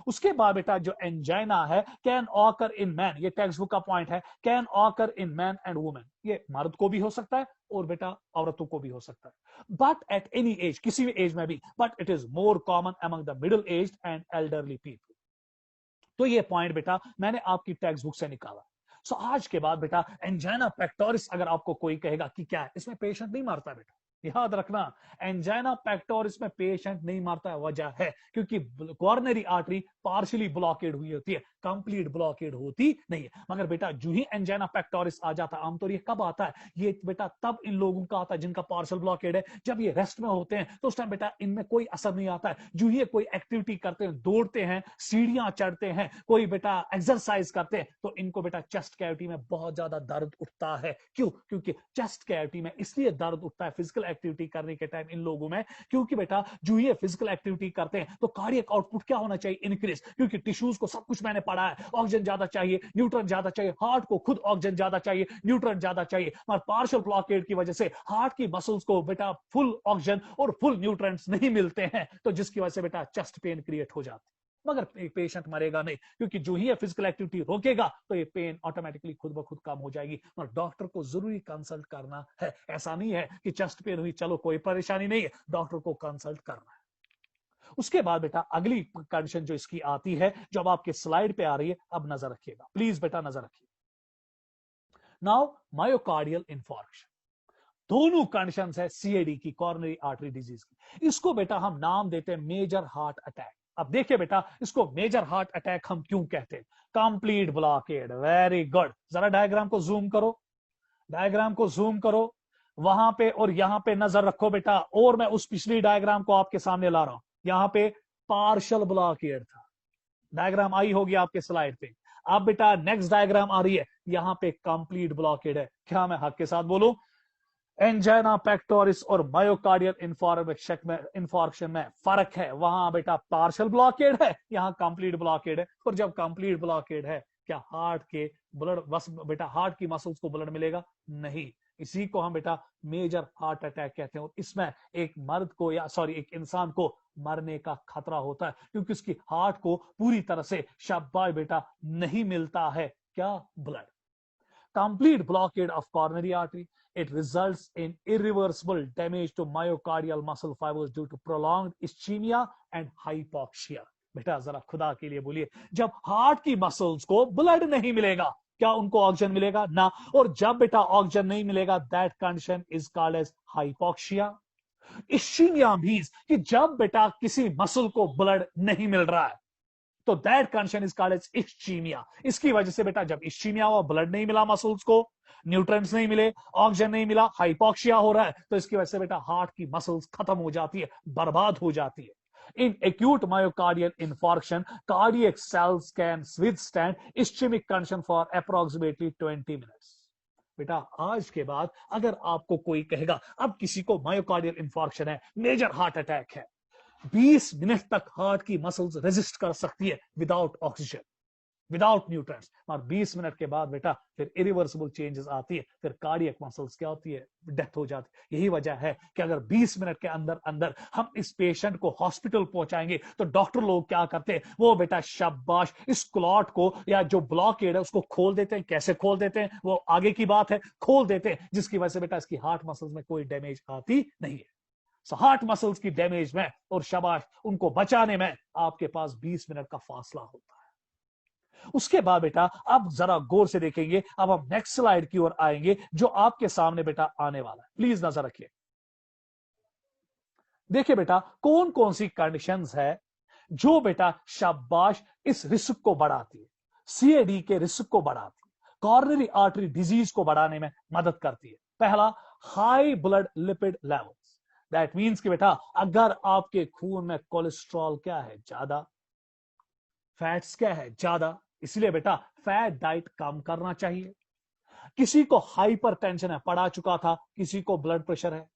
उसके बाद बेटा जो एंजाइना है, कैन ऑकर इन मैन, ये टेक्स्ट बुक का पॉइंट है, can occur in man and women, ये मर्द को भी हो सकता है और बेटा औरतों को भी हो सकता है, बट एट एनी एज, किसी भी एज में भी, but it is more common among the middle age and elderly people. तो ये पॉइंट बेटा मैंने आपकी टेक्स्ट बुक से निकाला। सो आज के बाद बेटा एंजाइना पेक्टोरिस अगर आपको कोई कहेगा कि क्या है, इसमें पेशेंट नहीं मारता बेटा, याद रखना, एंजाइना पेक्टोरिस में पेशेंट नहीं मारता है। वजह है क्योंकि कॉर्नरी आर्टरी पार्शियली ब्लॉकेड हुई होती है, कंप्लीट ब्लॉकेड होती नहीं है। मगर बेटा जो ही एंजाइना पेक्टोरिस आ जाता है, आमतौर ये कब आता है? ये बेटा तब इन लोगों का आता है जिनका पार्शियल ब्लॉकेड है, जब ये रेस्ट में होते हैं, तो उस टाइम बेटा इनमें कोई असर नहीं आता है। जो ही कोई एक्टिविटी करते हैं, दौड़ते हैं, सीढ़ियां चढ़ते हैं, कोई बेटा एक्सरसाइज करते हैं, तो इनको बेटा चेस्ट कैविटी में बहुत ज्यादा दर्द उठता है। क्यों? क्योंकि चेस्ट कैविटी में इसलिए दर्द उठता है फिजिकल एक्टिविटी करने के टाइम इन लोगों में, क्योंकि बेटा जो ये फिजिकल एक्टिविटी करते हैं तो कार्डियक आउटपुट क्या होना चाहिए? इंक्रीज, क्योंकि टिश्यूज को सब कुछ मैंने पढ़ा है, ऑक्सीजन ज्यादा चाहिए, न्यूट्रन ज्यादा चाहिए, हार्ट को खुद ऑक्सीजन ज्यादा चाहिए, न्यूट्रन ज्यादा चाहिए। और पार्शियल ब्लॉकेड की वजह से हार्ट की मसल्स को बेटा फुल ऑक्सीजन और फुल न्यूट्रंट्स नहीं मिलते हैं, तो जिसकी वजह से बेटा चेस्ट पेन क्रिएट हो जाती है। मगर पेशेंट मरेगा नहीं, क्योंकि जो ही फिजिकल एक्टिविटी रोकेगा तो ये पेन ऑटोमेटिकली खुद ब खुद कम हो जाएगी। और डॉक्टर को जरूरी कंसल्ट करना है, ऐसा नहीं है कि चेस्ट पेन हुई चलो कोई परेशानी नहीं है, डॉक्टर को कंसल्ट करना है। उसके बाद बेटा अगली कंडीशन जो इसकी आती है, जो अब आपके स्लाइड पे आ रही है, अब नजर रखिएगा प्लीज बेटा, नजर रखिए। नाउ मायोकार्डियल इंफार्क्शन, दोनों कंडीशंस है सीएडी की, कॉर्नरी आर्टरी डिजीज की। इसको बेटा हम नाम देते हैं मेजर हार्ट अटैक। अब देखिए बेटा, इसको मेजर हार्ट अटैक हम क्यों कहते हैं? Complete blockade, very good. जरा डायग्राम को जूम करो, डायग्राम को जूम करो, वहां पे और यहां पे नजर रखो बेटा। और मैं उस पिछली डायग्राम को आपके सामने ला रहा हूं, यहां पे पार्शियल ब्लॉकेड था, डायग्राम आई होगी आपके स्लाइड पे। अब बेटा नेक्स्ट डायग्राम आ रही है, यहां पे कंप्लीट ब्लॉकेड है। क्या मैं हक के साथ बोलूं? एंजाइना पेक्टोरिस और मायोकार्डियल इंफार्क्शन में फर्क है। वहां बेटा पार्शियल ब्लॉकेड है, यहां कंप्लीट ब्लॉकेड है। और जब कंप्लीट ब्लॉकेड है, क्या हार्ट के ब्लड बस बेटा हार्ट की मसल्स को ब्लड मिलेगा? नहीं, इसी को हम बेटा मेजर हार्ट अटैक कहते हैं। और इसमें एक मर्द को या सॉरी एक इंसान को मरने का खतरा होता है क्योंकि उसकी हार्ट को पूरी तरह से शाबाश बेटा नहीं मिलता है क्या, blood. Complete blockade of coronary artery, it results in irreversible damage to myocardial muscle fibers due to prolonged ischemia and hypoxia। बेटा जरा खुदा के लिए बोलिए, जब हार्ट की मसल्स को ब्लड नहीं मिलेगा, क्या उनको ऑक्सीजन मिलेगा ना? और जब बेटा ऑक्सीजन नहीं मिलेगा, that condition is called as hypoxia. Ischemia means कि जब बेटा किसी मसल को ब्लड नहीं मिल रहा है, तो that condition is called as ischemia. इसकी वजह से बेटा जब इश्चीमिया हुआ, ब्लड नहीं मिला मसल्स को, न्यूट्रिएंट्स नहीं मिले, ऑक्सीजन नहीं मिला, हाइपोक्सिया हो रहा है, तो इसकी वजह से बेटा हार्ट की मसल्स खत्म हो जाती है, बर्बाद हो जाती है। In acute myocardial infarction, cardiac cells can withstand ischemic condition for approximately 20 minutes। बेटा आज के बाद अगर आपको कोई कहेगा अब किसी को मायोकार्डियल इंफार्क्शन है, मेजर हार्ट अटैक है, 20 मिनट तक हार्ट की मसल्स रेजिस्ट कर सकती है विदाउट ऑक्सीजन, विदाउट न्यूट्रिएंट्स, और 20 मिनट के बाद बेटा फिर इरिवर्सिबल चेंजेस आती है, फिर कार्डियक मसल्स क्या होती है, डेथ हो जाती है। यही वजह है कि अगर 20 मिनट के अंदर अंदर हम इस पेशेंट को हॉस्पिटल पहुंचाएंगे तो डॉक्टर लोग क्या करते हैं, वो बेटा शाबाश इस क्लॉट को या जो ब्लॉकेड है उसको खोल देते हैं। कैसे खोल देते हैं वो आगे की बात है, खोल देते हैं, जिसकी वजह से बेटा इसकी हार्ट मसल्स में कोई डैमेज आती नहीं है। हार्ट मसल्स की डैमेज में और शाबाश उनको बचाने में आपके पास 20 मिनट का फासला होता है। उसके बाद बेटा अब जरा गौर से देखेंगे, अब हम नेक्स्ट स्लाइड की ओर आएंगे जो आपके सामने बेटा आने वाला है। प्लीज नजर रखिए। देखिए बेटा कौन कौन सी कंडीशंस है जो बेटा शाबाश इस रिस्क को बढ़ाती है, सीएडी के रिस्क को बढ़ाती है, कॉर्नरी आर्टरी डिजीज को बढ़ाने में मदद करती है। पहला, high blood lipid levels. That means कि बेटा अगर आपके खून में कोलेस्ट्रॉल क्या है, ज्यादा, फैट्स क्या है, ज्यादा, इसलिए बेटा फैट डाइट कम करना चाहिए। किसी को हाइपरटेंशन है, पढ़ा चुका था, किसी को ब्लड प्रेशर है।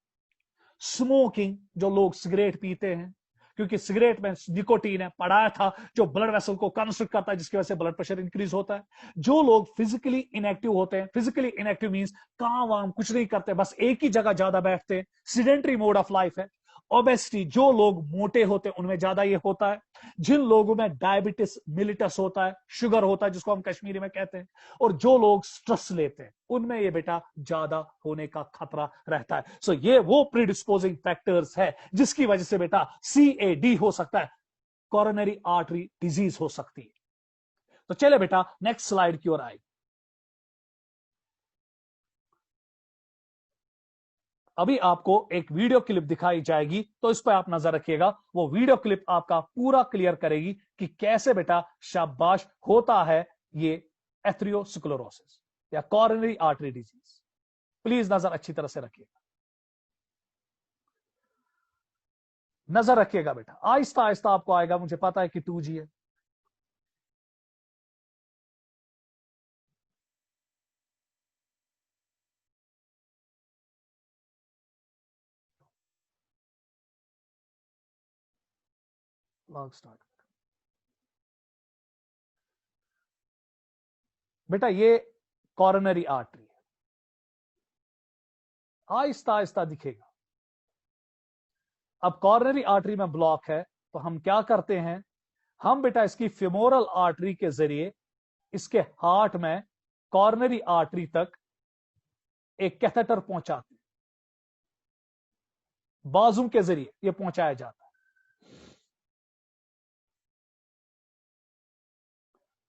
स्मोकिंग, जो लोग सिगरेट पीते हैं, क्योंकि सिगरेट में निकोटीन है, पढ़ाया था, जो ब्लड वेसल को कंस्ट्रिक्ट करता है, जिसकी वजह से ब्लड प्रेशर इंक्रीज होता है। जो लोग फिजिकली इनएक्टिव होते हैं, फिजिकली इनएक्टिव मींस काम वाम कुछ नहीं करते, बस एक ही जगह ज्यादा बैठते हैं, सीडेंटरी मोड ऑफ लाइफ है। ओबेसिटी, जो लोग मोटे होते हैं उनमें ज्यादा ये होता है। जिन लोगों में डायबिटीज मिलिटस होता है, शुगर होता है जिसको हम कश्मीरी में कहते हैं, और जो लोग स्ट्रेस लेते हैं उनमें ये बेटा ज्यादा होने का खतरा रहता है। सो ये वो प्रीडिस्पोजिंग फैक्टर्स है जिसकी वजह से बेटा सीएडी हो सकता है, कोरोनरी आर्टरी डिजीज हो सकती है। तो चले बेटा नेक्स्ट स्लाइड की ओर आए। अभी आपको एक वीडियो क्लिप दिखाई जाएगी, तो इस पर आप नजर रखिएगा। वो वीडियो क्लिप आपका पूरा क्लियर करेगी कि कैसे बेटा शाबाश होता है ये एथेरोस्क्लेरोसिस या कोरोनरी आर्टरी डिजीज। प्लीज नजर अच्छी तरह से रखिएगा, नजर रखिएगा बेटा, आहिस्ता आहिस्ता आपको आएगा। मुझे पता है कि 2G है। लॉग स्टार्ट बेटा, ये कोरोनरी आर्टरी है, आहिस्ता आहिस्ता दिखेगा। अब कोरोनरी आर्टरी में ब्लॉक है तो हम क्या करते हैं, हम बेटा इसकी फेमोरल आर्टरी के जरिए इसके हार्ट में कोरोनरी आर्टरी तक एक कैथेटर पहुंचाते हैं, बाजू के जरिए यह पहुंचाया जाता है।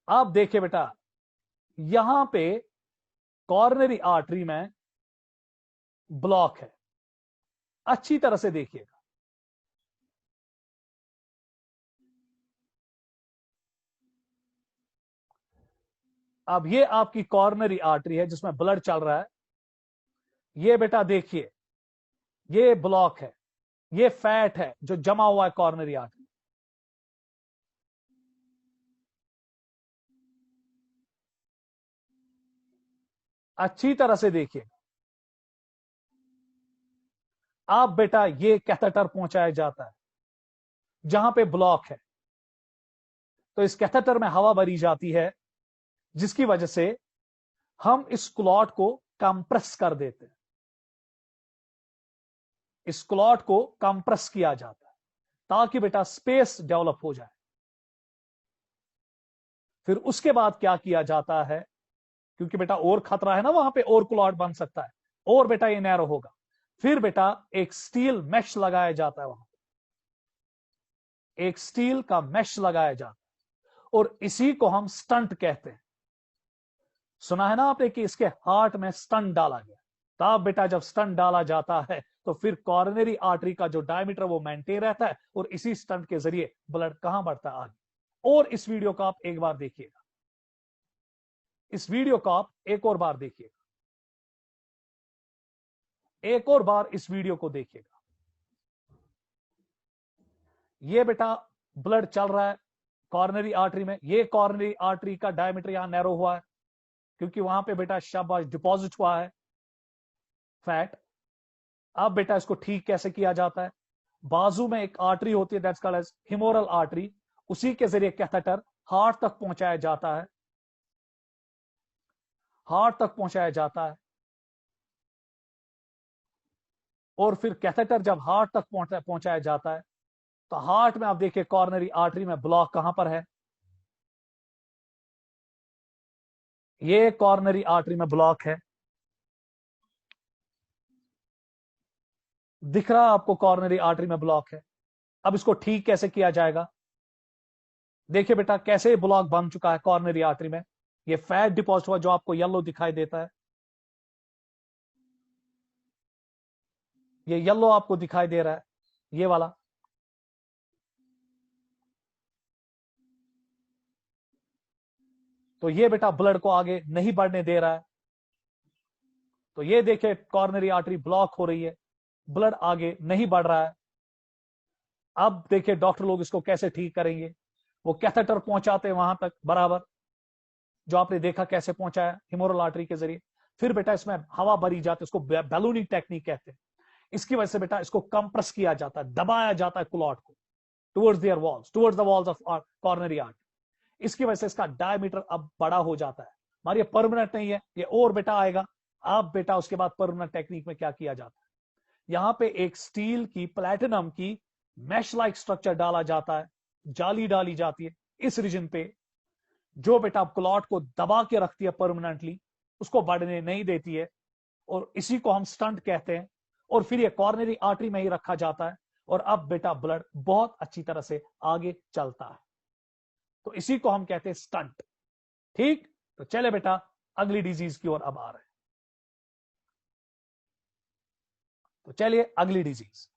आप देखिए बेटा यहां पे कोरोनरी आर्टरी में ब्लॉक है, अच्छी तरह से देखिएगा। अब ये आपकी कोरोनरी आर्टरी है जिसमें ब्लड चल रहा है। ये बेटा देखिए ये ब्लॉक है, ये फैट है जो जमा हुआ है कोरोनरी आर्टरी। अच्छी तरह से देखिए। आप बेटा ये कैथेटर पहुंचाया जाता है जहां पे ब्लॉक है, तो इस कैथेटर में हवा भरी जाती है जिसकी वजह से हम इस क्लॉट को कंप्रेस कर देते हैं। इस क्लॉट को कंप्रेस किया जाता है ताकि बेटा स्पेस डेवलप हो जाए। फिर उसके बाद क्या किया जाता है, क्योंकि बेटा और खतरा है ना, वहां पे और क्लॉट बन सकता है और बेटा ये नैरो होगा। फिर बेटा एक स्टील मैश लगाया जाता है, वहां एक स्टील का मैश लगाया जाता है और इसी को हम स्टंट कहते हैं। सुना है ना आपने कि इसके हार्ट में स्टंट डाला गया। तब बेटा जब स्टंट डाला जाता है तो फिर कॉर्नरी आर्टरी का जो डायमीटर वो मेंटेन रहता है और इसी स्टंट के जरिए ब्लड कहां बढ़ता है, आगे। और इस वीडियो को आप एक बार देखिएगा, इस वीडियो को आप एक और बार देखिएगा, एक और बार इस वीडियो को देखिएगा। ये बेटा ब्लड चल रहा है कॉर्नरी आर्टरी में। ये कॉर्नरी आर्टरी का डायमीटर यहां नैरो हुआ है क्योंकि वहां पे बेटा शाबाश डिपॉजिट हुआ है फैट। अब बेटा इसको ठीक कैसे किया जाता है, बाजू में एक आर्टरी होती है दैट्स कॉल्ड एज हिमोरल आर्टरी, उसी के जरिए कैथेटर हार्ट तक पहुंचाया जाता है, हार्ट तक पहुंचाया जाता है। और फिर कैथेटर जब हार्ट तक पहुंचाया जाता है तो हार्ट में आप देखिए कॉर्नरी आर्टरी में ब्लॉक कहां पर है, ये कॉर्नरी आर्टरी में ब्लॉक है, दिख रहा आपको कॉर्नरी आर्टरी में ब्लॉक है। अब इसको ठीक कैसे किया जाएगा, देखिए बेटा कैसे ब्लॉक बन चुका है कॉर्नरी आर्टरी में। ये फैट डिपॉजिट हुआ जो आपको येलो दिखाई देता है, ये येलो आपको दिखाई दे रहा है, ये वाला। तो ये बेटा ब्लड को आगे नहीं बढ़ने दे रहा है। तो ये देखिए कॉर्नरी आर्टरी ब्लॉक हो रही है, ब्लड आगे नहीं बढ़ रहा है। अब देखिए डॉक्टर लोग इसको कैसे ठीक करेंगे, वो कैथेटर पहुंचाते हैं वहां तक बराबर, जो आपने देखा कैसे पहुंचाया हिमोरल आर्टरी के जरिए। फिर बेटा इसमें हवा भरी जाती है, उसको बैलूनिंग टेक्निक कहते हैं। इसकी वजह से बेटा इसको कंप्रेस किया जाता है, दबाया जाता है क्लॉट को towards their walls, towards the walls of coronary artery. इसकी वजह से इसका डायमीटर अब बड़ा हो जाता है। हमारी परमानेंट नहीं है, ये और बेटा आएगा। अब बेटा उसके बाद परमानेंट टेक्निक में क्या किया जाता है, यहां पे एक स्टील की प्लैटिनम की मैश लाइक स्ट्रक्चर डाला जाता है, जाली डाली जाती है इस रीजन पे, जो बेटा क्लॉट को दबा के रखती है परमानेंटली, उसको बढ़ने नहीं देती है। और इसी को हम स्टंट कहते हैं। और फिर ये कॉर्नरी आर्टरी में ही रखा जाता है और अब बेटा ब्लड बहुत अच्छी तरह से आगे चलता है। तो इसी को हम कहते हैं स्टंट। ठीक, तो चले बेटा अगली डिजीज की ओर अब आ रहे हैं। तो चलिए अगली डिजीज।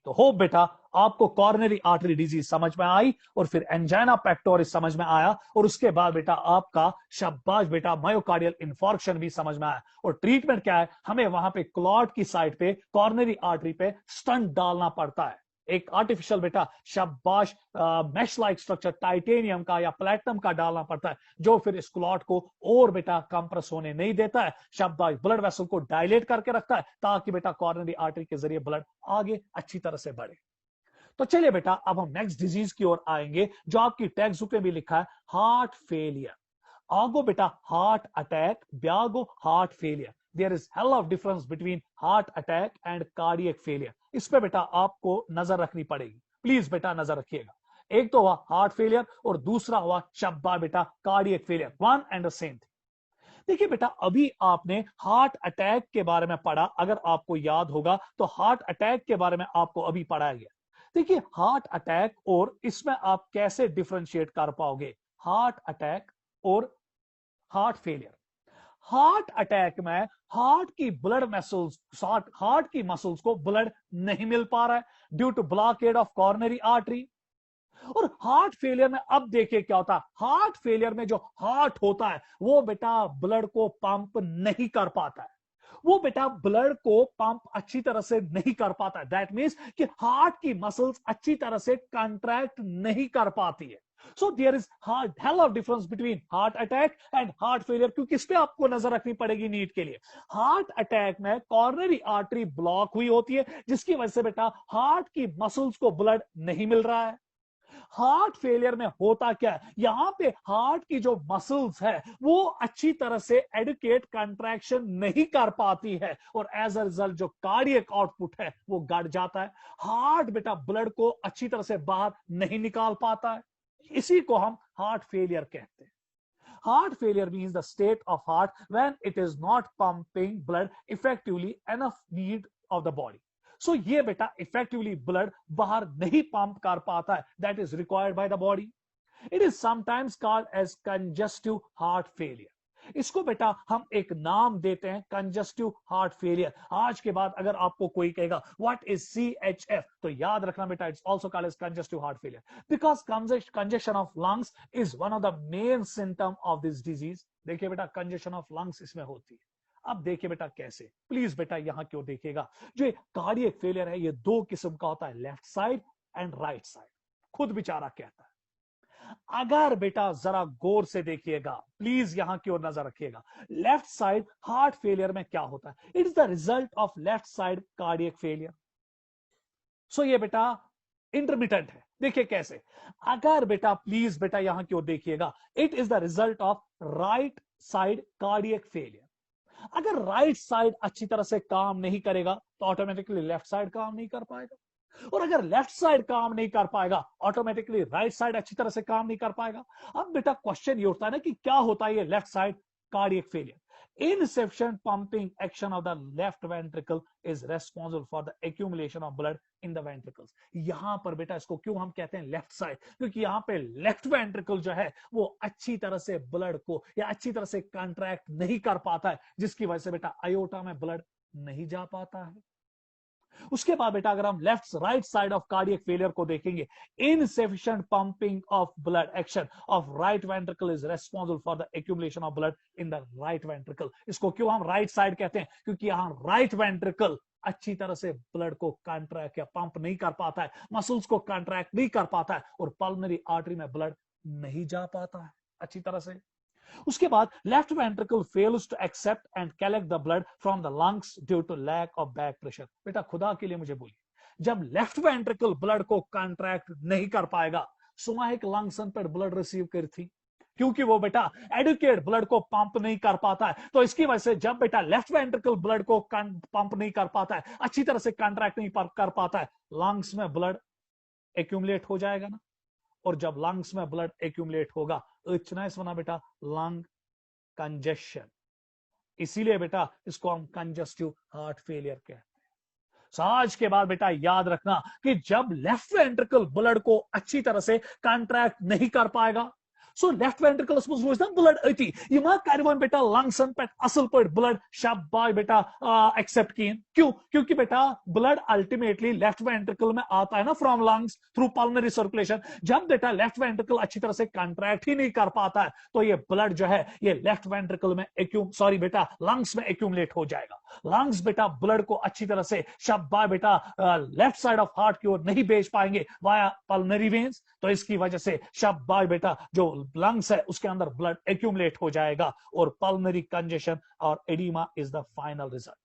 तो होप बेटा आपको कॉर्नरी आर्टरी डिजीज समझ में आई और फिर एंजाइना पेक्टोरिस समझ में आया और उसके बाद बेटा आपका शाबाश बेटा मायोकार्डियल इंफार्क्शन भी समझ में आया। और ट्रीटमेंट क्या है, हमें वहां पे क्लॉट की साइड पे कॉर्नरी आर्टरी पे स्टंट डालना पड़ता है, एक आर्टिफिशियल बेटा शाबाश मैश लाइक स्ट्रक्चर टाइटेनियम का या प्लेटिनम का डालना पड़ता है, जो फिर इस क्लॉट को और बेटा कंप्रेस होने नहीं देता है, शाबाश ब्लड वेसल को डायलेट करके रखता है ताकि बेटा कॉर्नरी आर्टरी के जरिए ब्लड आगे अच्छी तरह से बढ़े। तो चलिए बेटा अब हम नेक्स्ट डिजीज की ओर आएंगे जो आपकी टेक्स्ट बुक में भी लिखा है, हार्ट फेलियर। आगो बेटा हार्ट अटैक, ब्यागो heart failure. There is hell of difference between heart attack and cardiac failure. इस पे बेटा आपको नजर रखनी पड़ेगी, प्लीज बेटा नजर रखिएगा। एक तो हुआ हार्ट फेलियर और दूसरा हुआ शब्बा बेटा cardiac failure, one and the same thing. देखिए बेटा अभी आपने हार्ट अटैक के बारे में पढ़ा, अगर आपको याद होगा तो हार्ट अटैक के बारे में आपको अभी पढ़ाया गया। देखिए हार्ट अटैक और इसमें आप कैसे डिफरेंशिएट कर पाओगे, हार्ट अटैक और हार्ट फेलियर। हार्ट अटैक में हार्ट की ब्लड मसल्स, हार्ट की मसल्स को ब्लड नहीं मिल पा रहा है due to blockade of coronary artery. और हार्ट फेलियर में अब देखिए क्या होता है, हार्ट फेलियर में जो हार्ट होता है वो बेटा ब्लड को पंप नहीं कर पाता है, वो बेटा ब्लड को पंप अच्छी तरह से नहीं कर पाता है। दैट मीन्स कि हार्ट की मसल्स अच्छी तरह से कंट्रैक्ट नहीं कर पाती है। So there is hell of difference between heart attack and heart failure, क्योंकि इस पे आपको नजर रखनी पड़ेगी नीट के लिए। हार्ट अटैक में कॉर्नरी आर्टरी ब्लॉक हुई होती है जिसकी वजह से बेटा हार्ट की मसल्स को ब्लड नहीं मिल रहा है। हार्ट फेलियर में होता क्या है, यहां पे हार्ट की जो मसल्स है वो अच्छी तरह से एडुकेट कंट्रैक्शन नहीं कर पाती है और एज अ रिजल्ट जो कार्डियक आउटपुट है वो घट जाता है। हार्ट बेटा ब्लड को अच्छी तरह से बाहर नहीं निकाल पाता है, इसी को हम हार्ट फेलियर कहते हैं। Heart failure means the state of heart when it is not pumping blood effectively enough need of the body. So ये बेटा effectively blood बाहर नहीं पंप कर पाता है, that is required by the body. It is sometimes called as congestive heart failure. इसको बेटा हम एक नाम देते हैं कंजस्टिव हार्ट फेलियर। आज के बाद अगर आपको कोई कहेगा व्हाट इज CHF, तो याद रखना बेटा it's also called as congestive heart failure because congestion of lungs is one of the main symptom of this disease. देखिए बेटा कंजेशन ऑफ लंग्स इसमें होती है। अब देखिए बेटा कैसे, प्लीज बेटा यहां क्यों देखिएगा, जो कार्डियक फेलियर है ये दो किस्म का होता है, left side and right side. खुद बेचारा कहता है। अगर बेटा जरा गौर से देखिएगा, प्लीज यहां की ओर नजर रखिएगा, लेफ्ट साइड हार्ट फेलियर में क्या होता है, it is the result of left side cardiac failure. So ये बेटा इंटरमिटेंट है। देखिए कैसे, अगर बेटा प्लीज बेटा यहां की ओर देखिएगा, it is the result of right side cardiac failure. अगर राइट साइड अच्छी तरह से काम नहीं करेगा तो ऑटोमेटिकली लेफ्ट साइड काम नहीं कर पाएगा, और अगर लेफ्ट साइड काम नहीं कर पाएगा ऑटोमेटिकली राइट साइड अच्छी तरह से काम नहीं कर पाएगा। अब बेटा क्वेश्चन ये उठता है ना कि क्या होता है ये left side cardiac failure. Insufficient pumping action of the left ventricle is responsible for the accumulation of blood in the ventricles. यहां पर बेटा इसको क्यों हम कहते हैं लेफ्ट साइड, क्योंकि यहां पे लेफ्ट वेंट्रिकल जो है वो अच्छी तरह से ब्लड को या अच्छी तरह से कंट्रैक्ट नहीं कर पाता है, जिसकी वजह से बेटा आयोटा में ब्लड नहीं जा पाता है। उसके बाद बेटा अगर हम left right side of cardiac failure को देखेंगे, insufficient pumping of blood action of right ventricle is responsible for the accumulation of blood in the right ventricle. इसको क्यों हम राइट साइड कहते हैं, क्योंकि यहां राइट वेंट्रिकल अच्छी तरह से ब्लड को कंट्रैक्ट या पंप नहीं कर पाता है, मसल्स को कंट्रैक्ट नहीं कर पाता है और पल्मोनरी आर्टरी में ब्लड नहीं जा पाता है अच्छी तरह से। उसके बाद left ventricle fails to accept and collect the blood from the lungs due to lack of back pressure. बेटा खुदा के लिए मुझे बोलिए, जब लेफ्ट वेंट्रिकल ब्लड को कंट्रैक्ट नहीं कर पाएगा, सुमाहिक लंग्सन पर ब्लड रिसीव करी थी, क्योंकि वो बेटा एडुकेट ब्लड को पंप नहीं कर पाता है। तो इसकी वजह से जब बेटा लेफ्ट वेंट्रिकल ब्लड को पंप नहीं कर पाता है, अच्छी तरह से कंट्रैक्ट नहीं कर पाता है, लंग्स में ब्लड एक्यूमुलेट हो जाएगा ना, और जब लंग्स में ब्लड एक्यूमुलेट होगा इतना बेटा लंग कंजेशन, इसीलिए बेटा इसको हम कंजस्टिव हार्ट फेलियर कहते हैं। आज के बाद बेटा याद रखना कि जब लेफ्ट वेंट्रिकल ब्लड को अच्छी तरह से कंट्रैक्ट नहीं कर पाएगा, सो लेफ्ट वेंट्रिकलस मज रोज ब्लड अति यह कर बेटा लंग्सन पे असल पे ब्लड शाबाश बेटा एक्सेप्ट किए। क्यों? क्योंकि बेटा ब्लड अल्टीमेटली लेफ्ट वेंट्रिकल में आता है ना from lungs through pulmonary circulation. जब बेटा लेफ्ट वेंट्रिकल अच्छी तरह से कंट्रैक्ट ही नहीं कर पाता है तो ये ब्लड जो है ये लेफ्ट वेंट्रिकल में बेटा लंग्स में एक्यूमुलेट हो जाएगा। लंग्स बेटा ब्लड को अच्छी तरह से शाबाश बेटा लेफ्ट साइड ऑफ हार्ट की ओर नहीं भेज पाएंगे वाया पल्मोनरी वेन्स, तो इसकी वजह से शाबाश बेटा जो लंग्स है उसके अंदर ब्लड एक्यूमुलेट हो जाएगा और पल्मोनरी कंजेशन और edema is the final result.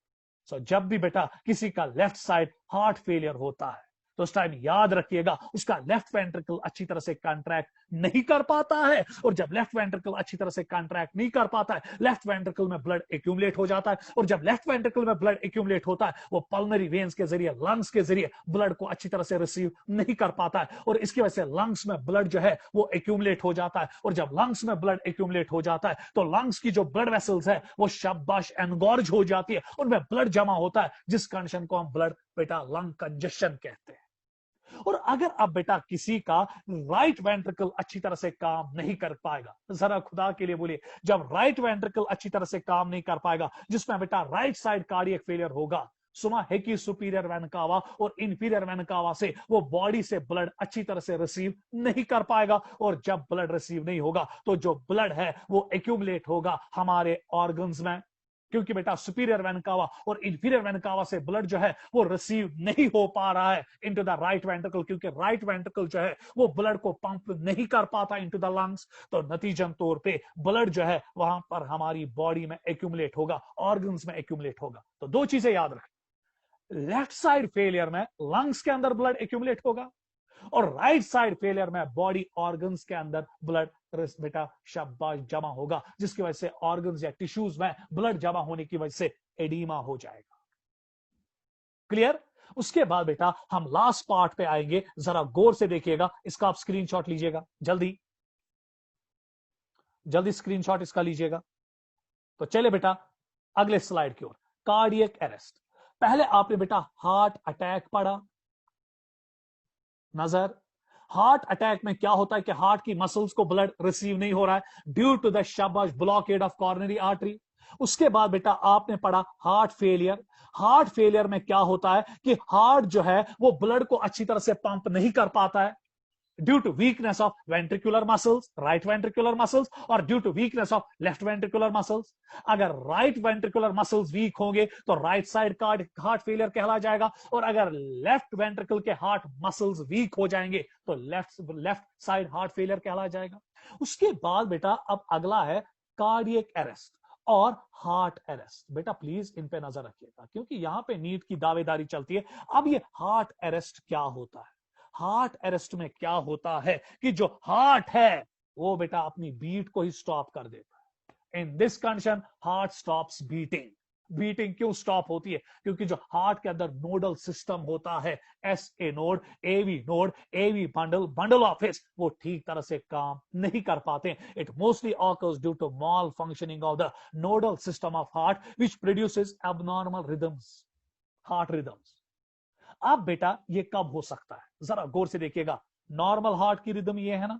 So जब भी बेटा किसी का लेफ्ट साइड हार्ट फेलियर होता है तो उस टाइम याद रखिएगा उसका लेफ्ट वेंट्रिकल अच्छी तरह से कंट्रैक्ट नहीं कर पाता है, और जब लेफ्ट वेंट्रिकल अच्छी तरह से कंट्रैक्ट नहीं कर पाता है लेफ्ट वेंट्रिकल में ब्लड एक्यूमुलेट हो जाता है, और जब लेफ्ट वेंट्रिकल में ब्लड एक्यूमुलेट होता है वो पल्मोनरी वेन्स के जरिए लंग्स के जरिए ब्लड को अच्छी तरह से रिसीव नहीं कर पाता है, और इसकी वजह से लंग्स में ब्लड जो है वो एक्यूमुलेट हो जाता है, और जब लंग्स में ब्लड एक्यूमुलेट हो जाता है तो लंग्स की जो ब्लड वेसल्स है वो शाबाश एनगॉर्ज हो जाती है, उनमें ब्लड जमा होता है, जिस कंडीशन को हम ब्लड बेटा लंग कंजेशन कहते हैं। और अगर अब बेटा किसी का राइट वेंट्रिकल अच्छी तरह से काम नहीं कर पाएगा, जरा खुदा के लिए बोलिए, जब राइट वेंट्रिकल अच्छी तरह से काम नहीं कर पाएगा जिसमें बेटा राइट साइड कार्डियक फेलियर होगा, सुमा है कि सुपीरियर वेन कावा और इंफीरियर वेन कावा से वो बॉडी से ब्लड अच्छी तरह से रिसीव नहीं कर पाएगा, और जब ब्लड रिसीव नहीं होगा तो जो ब्लड है वो एक्यूमुलेट होगा हमारे ऑर्गन्स में, क्योंकि बेटा सुपीरियर वेन कावा और इंफीरियर वेन कावा से ब्लड जो है वो रिसीव नहीं हो पा रहा है इनटू द राइट वेंट्रिकल, क्योंकि राइट वेंट्रिकल जो है वो ब्लड को पंप नहीं कर पाता इनटू द लंग्स, तो नतीजन तौर पे ब्लड जो है वहां पर हमारी बॉडी में एक्यूमुलेट होगा, ऑर्गन्स में एक्यूमुलेट होगा। तो दो चीजें याद रखें, लेफ्ट साइड फेलियर में लंग्स के अंदर ब्लड एक्यूमुलेट होगा, और राइट साइड फेलियर में बॉडी ऑर्गन्स के अंदर ब्लड बेटा शाबाश जमा होगा, जिसकी वजह से ऑर्गन्स या टिश्यूज में ब्लड जमा होने की वजह से एडीमा हो जाएगा। क्लियर? उसके बाद बेटा हम लास्ट पार्ट पे आएंगे, जरा गौर से देखिएगा, इसका आप स्क्रीनशॉट लीजिएगा, जल्दी जल्दी स्क्रीनशॉट इसका लीजिएगा। तो चले बेटा अगले स्लाइड की ओर, कार्डियक अरेस्ट। पहले आपने बेटा हार्ट अटैक पढ़ा, नजर हार्ट अटैक में क्या होता है कि हार्ट की मसल्स को ब्लड रिसीव नहीं हो रहा है ड्यू टू द शाबाश ब्लॉकेड ऑफ कॉर्नरी आर्टरी। उसके बाद बेटा आपने पढ़ा हार्ट फेलियर। हार्ट फेलियर में क्या होता है कि हार्ट जो है वो ब्लड को अच्छी तरह से पंप नहीं कर पाता है due to weakness of ventricular muscles, right ventricular muscles, और due to weakness of left ventricular muscles. अगर राइट वेंट्रिकुलर मसल्स वीक होंगे तो राइट साइड का हार्ट फेलियर कहला जाएगा, और अगर लेफ्ट वेंट्रिकल के हार्ट मसल्स वीक हो जाएंगे तो लेफ्ट साइड हार्ट फेलियर कहला जाएगा। उसके बाद बेटा अब अगला है कार्डियक अरेस्ट और हार्ट अरेस्ट। बेटा प्लीज इन पे नजर रखिएगा, क्योंकि यहां पे नीट की दावेदारी चलती है। अब ये हार्ट अरेस्ट क्या होता है? हार्ट अरेस्ट में क्या होता है कि जो हार्ट है वो बेटा अपनी बीट को ही स्टॉप कर देता है। In this condition heart stops beating. Beating क्यों स्टॉप होती है? क्योंकि जो हार्ट के अंदर नोडल सिस्टम होता है, S A node, AV bundle, bundle of His, वो ठीक तरह से काम नहीं कर पाते। It mostly occurs due to malfunctioning of the nodal system of heart which produces abnormal rhythms, heart rhythms. अब बेटा ये कब हो सकता है? जरा गौर से देखिएगा। नॉर्मल हार्ट की रिदम ये है ना,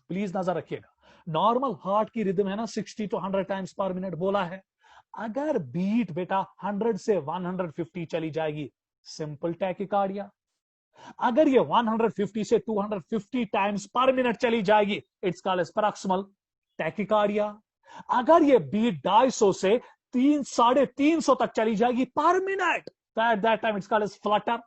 प्लीज नजर रखिएगा। नॉर्मल हार्ट की रिदम है ना 60 to 100 टाइम्स पर मिनट बोला है। अगर बीट बेटा 100 से 150 चली जाएगी, सिंपल टैकिकार्डिया। अगर ये 150 से 250 टाइम्स पर मिनट चली जाएगी, इट्स कॉल्ड एज पैराक्सिमल टैकिकार्डिया। अगर ये बीट 250 से 300-350 तक चली जाएगी पर मिनट, तो at that time it's called as flutter.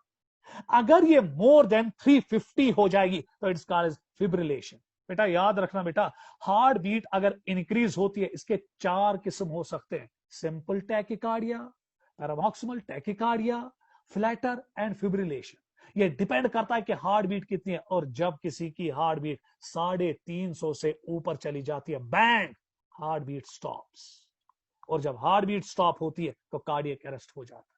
अगर ये मोर देन 350 हो जाएगी तो इट्स कॉल्ड एज फिब्रिलेशन। बेटा याद रखना बेटा, हार्ट बीट अगर इंक्रीज होती है, इसके 4 किस्म हो सकते हैं: simple tachycardia, paroxysmal tachycardia, flutter and fibrillation. ये डिपेंड करता है कि हार्ट बीट कितनी है, और जब किसी की हार्ट बीट 350 से ऊपर चली जाती है, बैंग, हार्ट बीट स्टॉप्स। और जब हार्ट बीट स्टॉप होती है तो कार्डियक अरेस्ट हो जाता है।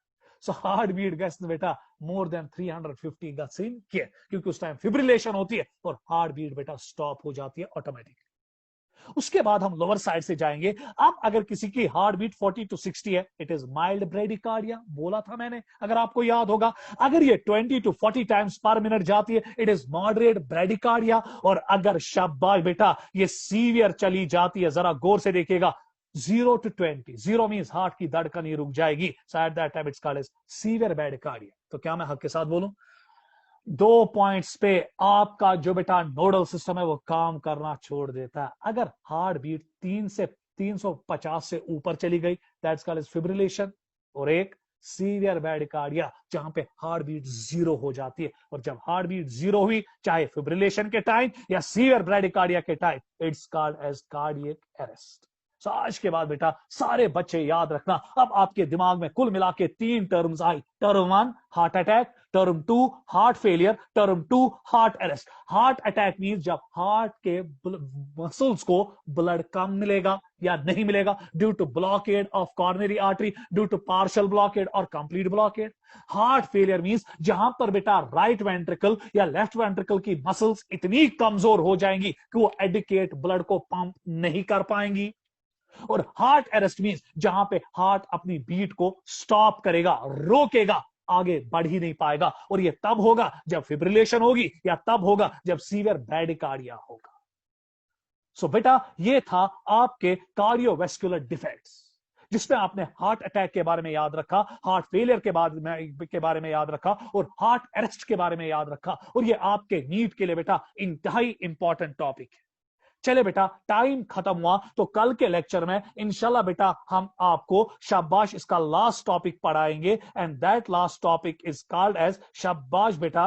सो हार्ट बीट गैस बेटा मोर देन 350 गट्स इन किया, क्योंकि उस टाइम फिब्रिलेशन होती है और हार्ट बीट बेटा स्टॉप हो जाती है ऑटोमेटिकली। उसके बाद हम लोअर साइड से जाएंगे। अब अगर किसी की हार्ट बीट 40 to 60 है, इट इज माइल्ड ब्रेडिकार्डिया, बोला था मैंने, अगर आपको याद होगा। अगर ये 20 to 40 टाइम्स पर मिनट जाती है, इट इज मॉडरेट ब्रेडिकार्डिया। और अगर शाबाश बेटा ये सीवियर चली जाती है, जरा गौर से देखिएगा, 0 to 20, 0 मींस हार्ट की धड़कन ही रुक जाएगी, so at that time it's called as severe bradycardia. तो क्या मैं हक के साथ बोलूं? 2 पॉइंट्स पे आपका जो बेटा नोडल सिस्टम है वो काम करना छोड़ देता है। अगर हार्ट बीट 350 से ऊपर चली गई, दैट्स कॉल्ड एज फिब्रिलेशन। और एक सीवियर ब्रेडिकार्डिया, जहां पे हार्ट बीट 0 हो जाती है। और जब हार्ट बीट 0 हुई, चाहे फिब्रिलेशन के टाइम या सीवियर ब्रेडिकार्डिया के time, it's called as cardiac arrest. तो आज के बाद बेटा सारे बच्चे याद रखना, अब आपके दिमाग में कुल मिला के 3 टर्म्स आई। Term 1 heart attack, term 2 heart failure, term 2 heart arrest. Heart attack means जब हार्ट के मसल्स को ब्लड कम मिलेगा या नहीं मिलेगा due to blockade of coronary artery, due to partial blockade और complete blockade. Heart failure means जहां पर बेटा राइट वेंट्रिकल या लेफ्ट वेंट्रिकल की मसल्स इतनी कमजोर हो जाएंगी कि वो एडिकेट ब्लड को पंप नहीं कर पाएंगी। और हार्ट अरेस्ट मींस जहां पे हार्ट अपनी बीट को स्टॉप करेगा, रोकेगा, आगे बढ़ ही नहीं पाएगा। और ये तब होगा जब फिब्रिलेशन होगी, या तब होगा जब सीवियर ब्रेडिकार्डिया होगा। सो बेटा ये था आपके कार्डियोवैस्कुलर डिफेक्ट्स, जिसमें आपने हार्ट अटैक के बारे में याद रखा, हार्ट फेलियर के बारे में याद रखा, और हार्ट अरेस्ट के बारे में याद रखा। और ये आपके नीट के लिए बेटा इंतहाई इंपॉर्टेंट टॉपिक है। चले बेटा टाइम खत्म हुआ, तो कल के लेक्चर में इंशाल्लाह बेटा हम आपको शाबाश इसका लास्ट टॉपिक पढ़ाएंगे। And that last topic is called as शाबाश बेटा,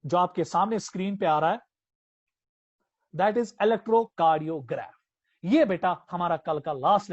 जो आपके सामने स्क्रीन पे आ रहा है, दैट इज इलेक्ट्रोकार्डियोग्राफ। ये बेटा हमारा कल का लास्ट